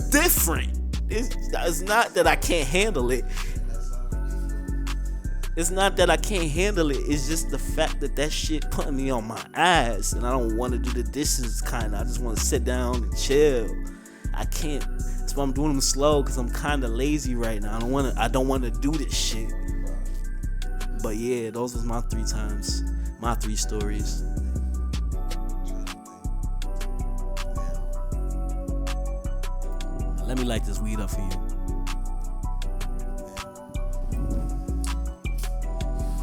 different. It's not that I can't handle it. It's not that I can't handle it. It's just the fact that shit putting me on my ass, and I don't want to do the dishes. Kind of, I just want to sit down and chill. I can't. That's why I'm doing them slow, cause I'm kind of lazy right now. I don't want to do this shit. But yeah, those was my 3 times, my 3 stories. Let me light this weed up for you.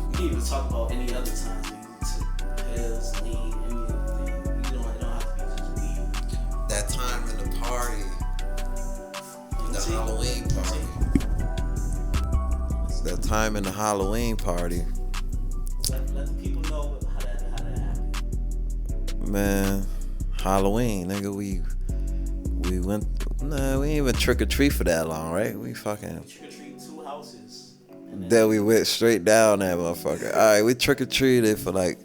We didn't even talk about any other times you took pills, lean, any other thing. It don't have to be just weed. That time in the party, the Halloween party. That time in the Halloween party. Let the people know how that happened. Man, Halloween, nigga, we went. Nah, we ain't even trick or treat for that long, right? We fucking. Trick or treat 2 houses. Then we went straight down that motherfucker. All right, we trick or treated for like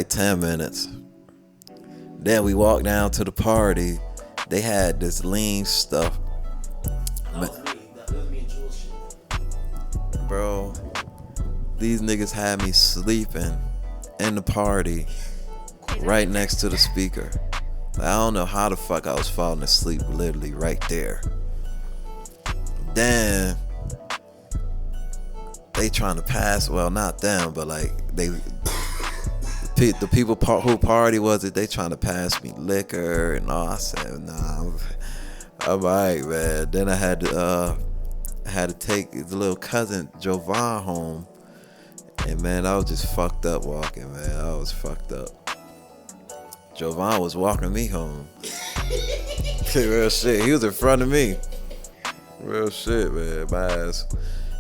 10 minutes. Then we walked down to the party. They had this lean stuff. That was me and Jules shit. Bro, these niggas had me sleeping in the party right next to the speaker. I don't know how the fuck I was falling asleep literally right there. Then they trying to pass, well, not them, but like the people who party was it, they trying to pass me liquor and all. I said, nah, I'm alright, man. Then I had to take the little cousin Jovan home, and man, I was just fucked up walking, man. I was fucked up. Jovan was walking me home. Real shit. He was in front of me. Real shit, man. My ass.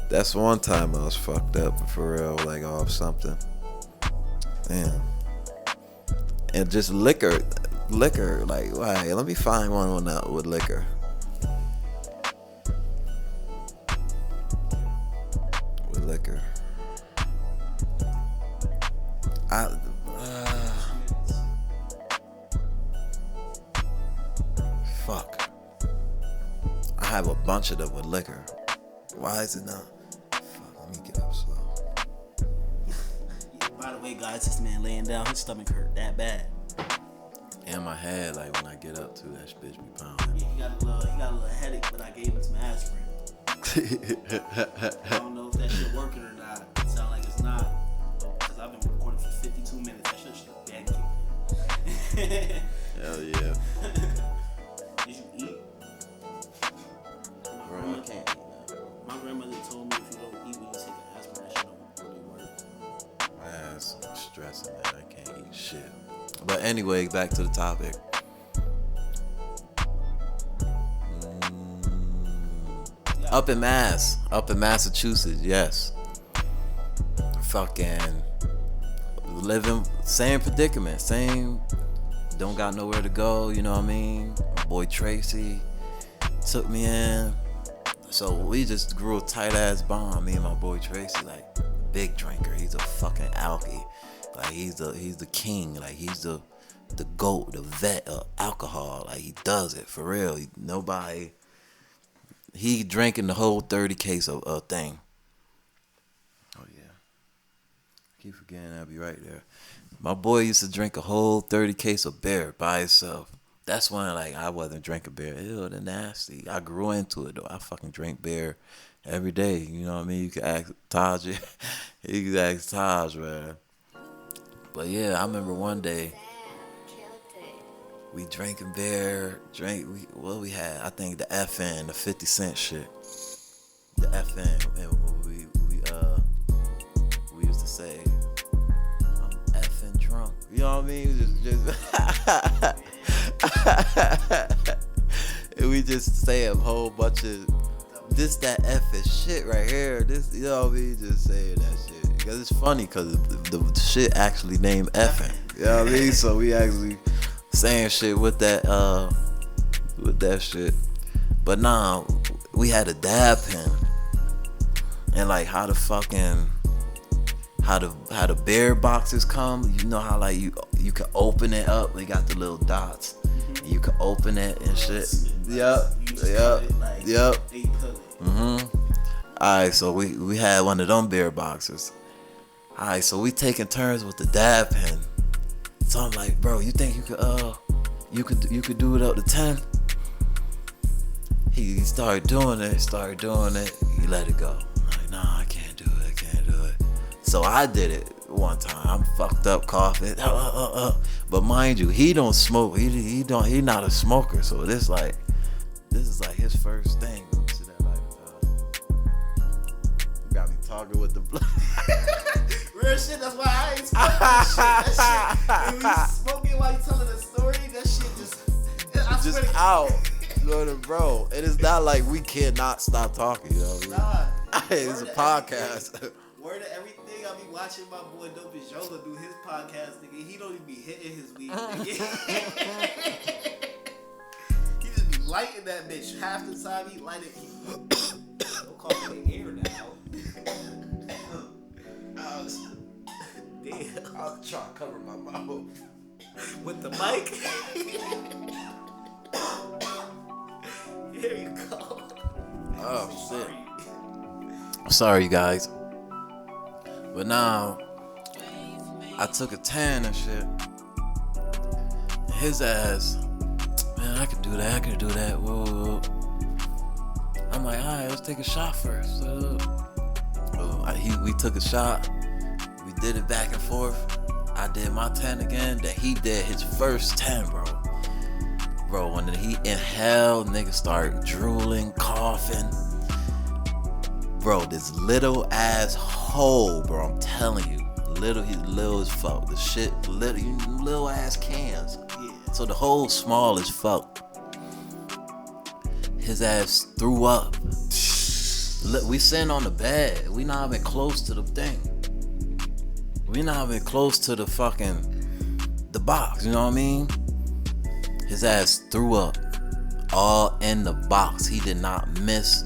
That's one time I was fucked up for real, like off something. Damn. And just liquor. Like, why? Let me find one out with liquor. With liquor. Fuck. I have a bunch of them with liquor. Why is it not? Fuck, let me get up slow. By the way, guys, this man laying down, his stomach hurt that bad. And my head, like when I get up too, that bitch be pounding. Yeah, he got a little headache, but I gave him some aspirin. I don't know if that shit working or not. It sound like it's not, because I've been recording for 52 minutes. That shit should been kicked in. Hell yeah. Did you eat? Bro, I can't eat now. My grandmother told me if you don't eat when you take an aspirin, that shit don't really work. My ass is stressing, man. I can't eat shit. But anyway, back to the topic. Up in Massachusetts, yes. Fucking living, same predicament, same, don't got nowhere to go, you know what I mean? My boy Tracy took me in. So we just grew a tight ass bond, me and my boy Tracy, like big drinker. He's a fucking alky. Like he's the king, like he's the GOAT, the vet of alcohol. Like he does it for real. He drinking the whole 30 case of a thing. Oh yeah. Keep forgetting I'll be right there. My boy used to drink a whole 30 case of beer by himself. That's when like I wasn't drinking beer. Ew, the nasty. I grew into it though. I fucking drink beer every day. You know what I mean? You can ask Taj. You can ask Taj, man. But yeah, I remember one day we drinking beer, what we had, I think the FN, the 50 cent shit. The FN, and we used to say, I'm effing drunk. You know what I mean? And we just say a whole bunch of this, that effing shit right here. This, you know what I mean? Just saying that shit. Because it's funny because the shit actually named effing. You know what I mean? So we actually saying shit with that shit. But nah, we had a dab pen. and like how the beer boxes come. You know how like you can open it up. They got the little dots. And you can open it and shit. Yep. Alright, so we had one of them beer boxes. Alright, so we taking turns with the dab pen. So I'm like, bro, you think you could do it up to 10? He started doing it. He let it go. I'm like, nah, I can't do it. So I did it one time. I'm fucked up coughing. But mind you, he don't smoke. He not a smoker. So this is like his first thing. Let me see that lighter, you got me talking with the blood. Real shit, that's why I ain't smoking that shit. That shit, when you smoking while you telling a story, that shit just out. Bro, it is not like we cannot stop talking, you know what I mean? It's a podcast. Word of everything, I be watching my boy Dope Jola do his podcast, nigga. He don't even be hitting his weed, nigga. He just be lighting that bitch. Half the time he light it. Don't call me air now. Damn. I'll try to cover my mouth. With the mic? Here you go. Oh, shit. I'm sorry, you guys. But now, I took a tan and shit. His ass, man, I can do that. Whoa. I'm like, alright, let's take a shot first. We took a shot. We did it back and forth. I did my 10 again. Then he did his first 10, bro. Bro, when he inhaled, nigga started drooling, coughing. Bro, this little ass hole, bro. I'm telling you, he's little as fuck. The shit, little ass cans. Yeah. So the hole small as fuck. His ass threw up. We sitting on the bed. We not even close to the thing. We not even close to the box. You know what I mean? His ass threw up all in the box. He did not miss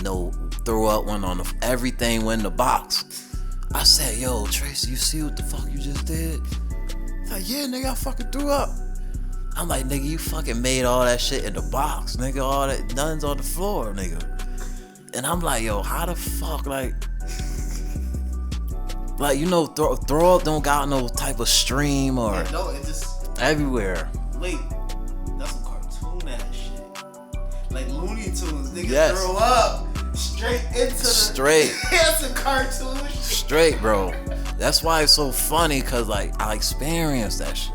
no throw up. Went on everything went in the box. I said, yo, Tracy, you see what the fuck you just did? He's like, yeah, nigga, I fucking threw up. I'm like, nigga, you fucking made all that shit in the box, nigga. All that nothing's on the floor, nigga. And I'm like, yo, how the fuck, like you know, throw up don't got no type of stream or no, it just everywhere. Wait, that's some cartoon ass shit. Like Looney Tunes, nigga, yes. Throw up straight into that's a cartoon shit. Straight, bro. That's why it's so funny, cause like I experienced that shit.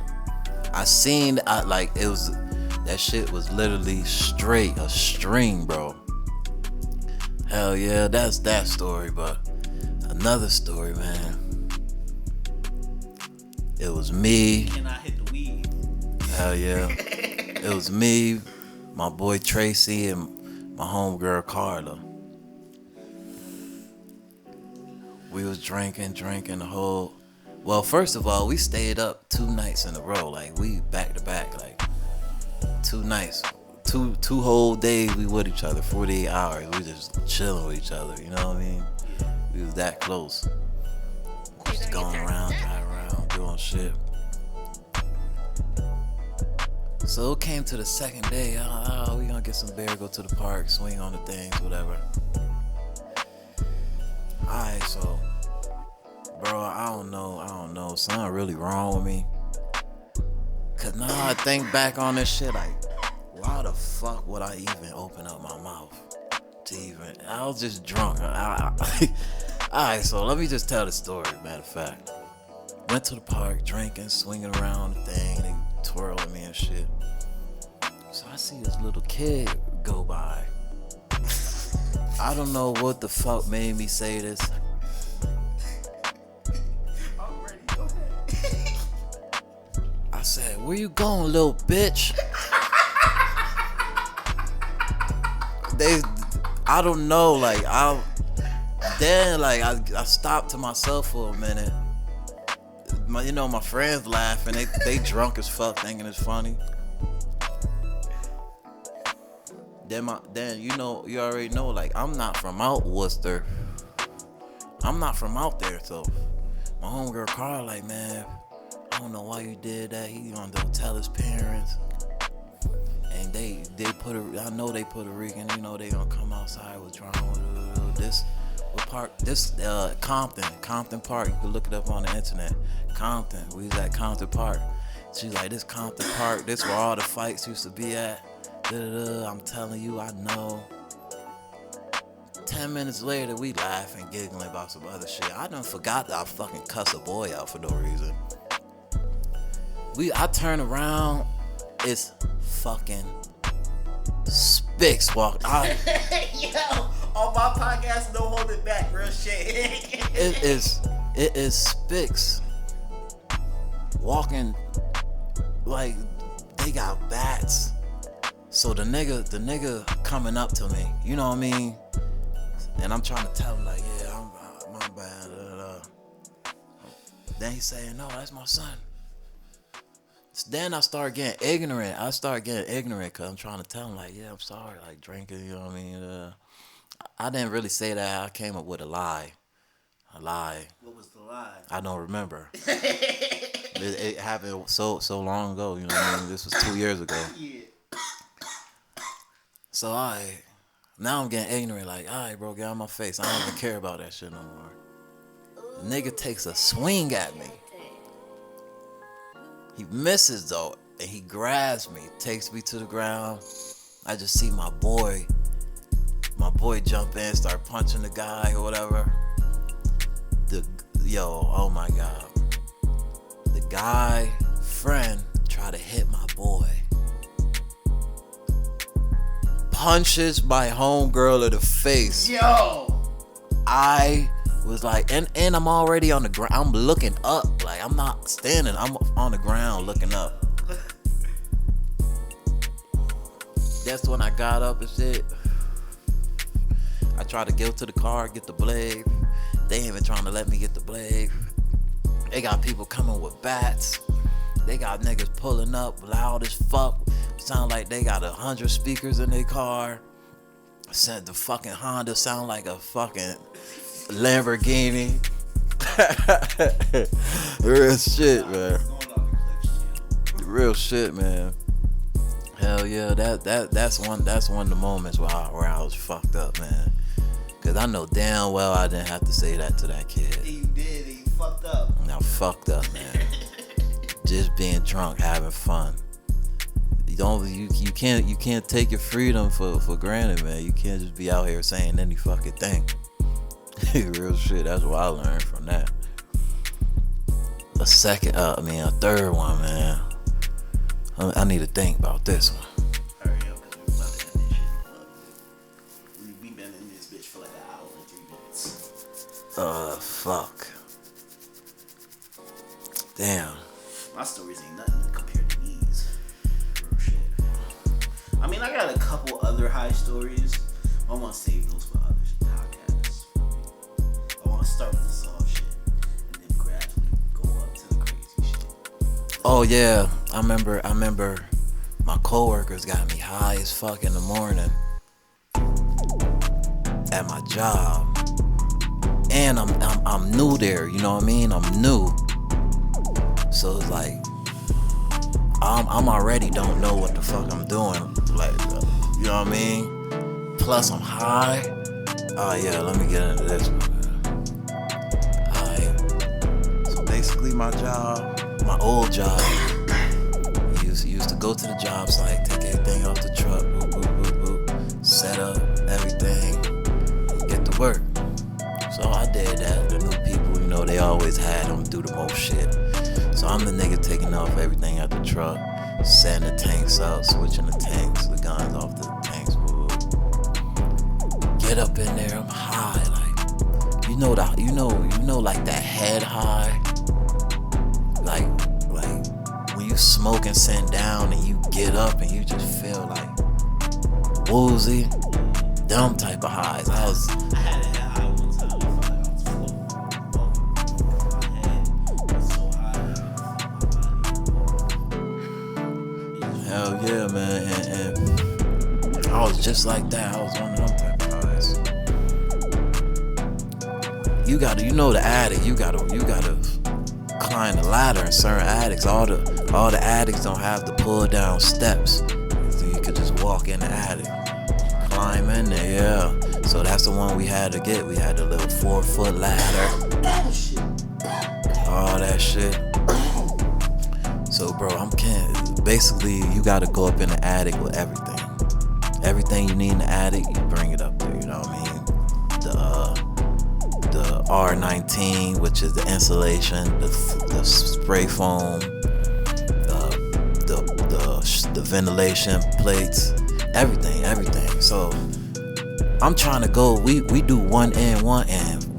That shit was literally straight, a string, bro. Hell yeah, that's that story, but another story, man. It was me. Can I hit the weed? Hell yeah. It was me, my boy Tracy, and my homegirl Carla. We was drinking the whole. Well, first of all, we stayed up 2 nights in a row. Like we back to back, like 2 nights. Two whole days we with each other, 48 hours. We just chilling with each other, you know what I mean? We was that close. Just going around, driving around, doing shit. So it came to the second day. We gonna get some beer, go to the park, swing on the things, whatever. Alright, so, bro, I don't know. Something really wrong with me. Cause now I think back on this shit, like, why the fuck would I even open up my mouth to even? I was just drunk. Alright, so let me just tell the story, matter of fact. Went to the park, drinking, swinging around the thing, they twirling me and shit. So I see this little kid go by. I don't know what the fuck made me say this. I'm ready, go ahead. I said, where you going, little bitch? I don't know, like, I stopped to myself for a minute. My friends laughing, they drunk as fuck, thinking it's funny. Then you already know, like, I'm not from out Worcester. I'm not from out there, so my homegirl Carl like, man, I don't know why you did that. He gonna go tell his parents. And they I know they Puerto Rican, you know, they gonna come outside with drama with this. What park? This Compton Park. You can look it up on the internet. Compton. We was at Compton Park. She's like, this Compton Park. This where all the fights used to be at. I'm telling you, I know. 10 minutes later, we laughing, giggling about some other shit. I done forgot that I fucking cuss a boy out for no reason. I turn around, it's fucking Spix walked out. Yo, on my podcast, no holding back, real shit. It is Spix walking like they got bats. So the nigga coming up to me, you know what I mean? And I'm trying to tell him like, yeah, I'm my bad. Then he saying, no, that's my son. Then I start getting ignorant. Because I'm trying to tell him like, yeah, I'm sorry, like drinking, you know what I mean? I didn't really say that. I came up with a lie. What was the lie? I don't remember. It happened so long ago, you know what I mean? This was 2 years ago. Yeah. So now I'm getting ignorant, like, all right, bro, get out of my face. I don't even care about that shit no more. The nigga takes a swing at me. He misses though, and he grabs me, takes me to the ground. I just see my boy jump in, start punching the guy or whatever. Oh my God. The guy, friend, tried to hit my boy. Punches my homegirl in the face. Yo! I was like, and I'm already on the ground. I'm looking up. Like, I'm not standing. I'm on the ground looking up. That's when I got up and shit. I tried to go to the car, get the blade. They ain't even trying to let me get the blade. They got people coming with bats. They got niggas pulling up loud as fuck. Sound like they got 100 speakers in their car. Said the fucking Honda sound like a fucking Lamborghini. Real shit, man. Real shit, man. Hell yeah, that's one of the moments where I was fucked up, man. Cause I know damn well I didn't have to say that to that kid. You did, you fucked up. I fucked up, man. Just being drunk, having fun. You can't take your freedom for granted, man. You can't just be out here saying any fucking thing. Real shit. That's what I learned from that. A third one, man. I need to think about this one. Hurry up, cause we about to end this shit. We've been in this bitch for like an hour and 3 minutes. Fuck. Damn. My stories ain't nothing compared to these. Real shit. I mean, I got a couple other high stories. I want to save those for other podcasts. I want to start with the soft shit and then gradually go up to the crazy shit. Oh yeah, I remember my coworkers got me high as fuck in the morning at my job. And I'm new there, you know what I mean? I'm new. So it's like I'm already don't know what the fuck I'm doing. Like, you know what I mean? Plus I'm high. Oh yeah, let me get into this one. Alright. So basically my old job, used to go to the job site, take everything off the truck, set up everything, get to work. So I did that. The new people, you know, they always had them do the most shit. So I'm the nigga taking off everything out the truck, setting the tanks up, switching the tanks, the guns off the tanks. Get up in there, I'm high, like you know, like that head high, like when you smoke and sit down and you get up and you just feel like woozy, them type of highs. I had a head high one time. My head was so high. Hell yeah, man. And I was just like that. I was one of them type of guys. you gotta, the attic. You gotta climb the ladder in certain attics. All the attics don't have the pull down steps, so you could just walk in the attic, climb in there. Yeah. So that's the one we had to get. We had the little 4-foot ladder. All that shit. So, bro, basically, you gotta go up in the attic with everything. Everything you need in the attic, you bring it up there. You know what I mean? The R19, which is the insulation, the spray foam, the ventilation plates, everything. So I'm trying to go. We do one end.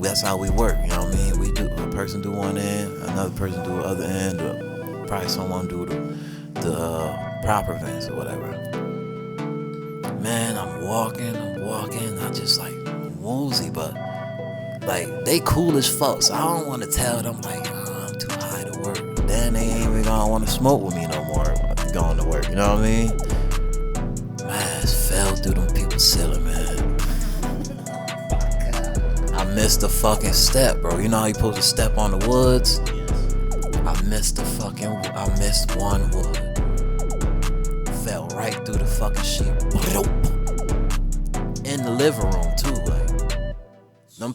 That's how we work. You know what I mean? A person do one end, another person do the other end. Probably someone do the proper vents or whatever. Man, I'm walking. I just like woozy, but like they cool as fuck. So I don't want to tell them like I'm too high to work. Then they ain't even gonna want to smoke with me no more going to work. You know what I mean? Man, it fell through them people's ceiling, man. I missed the fucking step, bro. You know how you supposed to step on the woods? I missed one wood. Fell right through the fucking sheet. In the living room too, like them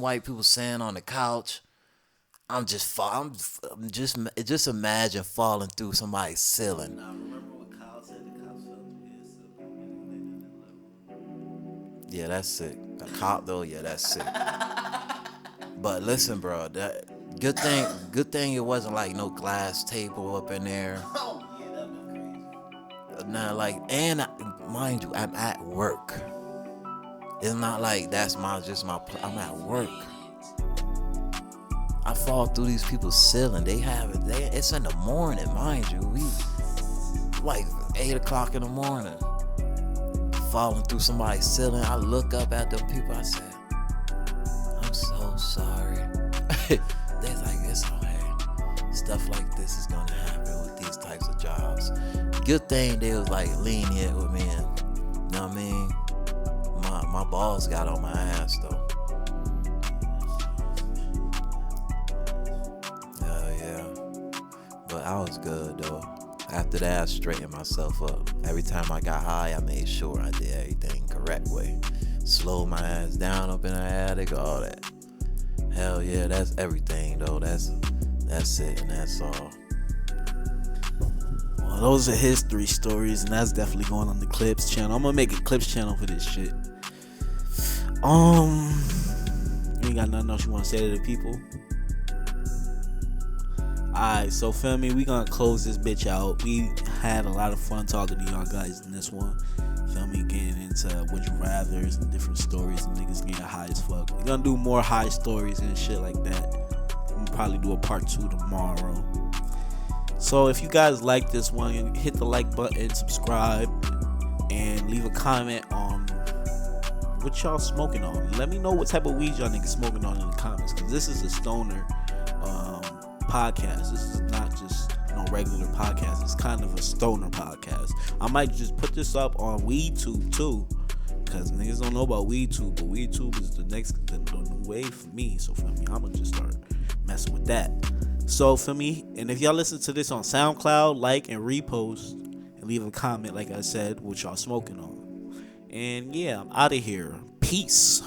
white people sitting on the couch. I'm just imagine falling through somebody's ceiling. Now remember what Kyle said. The Kyle said Yeah, that's sick. A cop though, yeah, that's sick. But listen, bro, that good thing it wasn't like no glass table up in there. Oh yeah, that was crazy. Now, like, and mind you, I'm at work. It's not like that's I'm at work. I fall through these people's ceiling. It's in the morning, mind you. We like 8 o'clock in the morning. Falling through somebody's ceiling. I look up at them people. I said, I'm so sorry. They're like, it's okay. Stuff like this is gonna happen with these types of jobs. Good thing they was like lenient with me, and you know what I mean. My boss got on my ass though. Yeah. But I was good though. After that, I straightened myself up. Every time I got high, I made sure I did everything correct way. Slowed my ass down up in the attic, all that. Hell yeah, that's everything though. That's it, and that's all. Well, those are history stories, and that's definitely going on the Clips channel. I'm gonna make a Clips channel for this shit. You ain't got nothing else you want to say to the people? Alright, so feel me, we gonna close this bitch out. We had a lot of fun talking to y'all guys in this one. Feel me, getting into would you rathers and different stories and niggas getting high as fuck. We gonna do more high stories and shit like that. I'm gonna probably do a part 2 tomorrow. So if you guys like this one, hit the like button, subscribe, and leave a comment on what y'all smoking on. Let me know what type of weed y'all niggas smoking on in the comments, because this is a stoner podcast. This is not just no regular podcast. It's kind of a stoner podcast. I might just put this up on WeedTube too, because niggas don't know about WeedTube, but WeedTube is the new wave for me. So for me, I'm gonna just start messing with that. So for me, and if y'all listen to this on SoundCloud, like and repost and leave a comment, like I said, what y'all smoking on. And yeah, I'm out of here. Peace.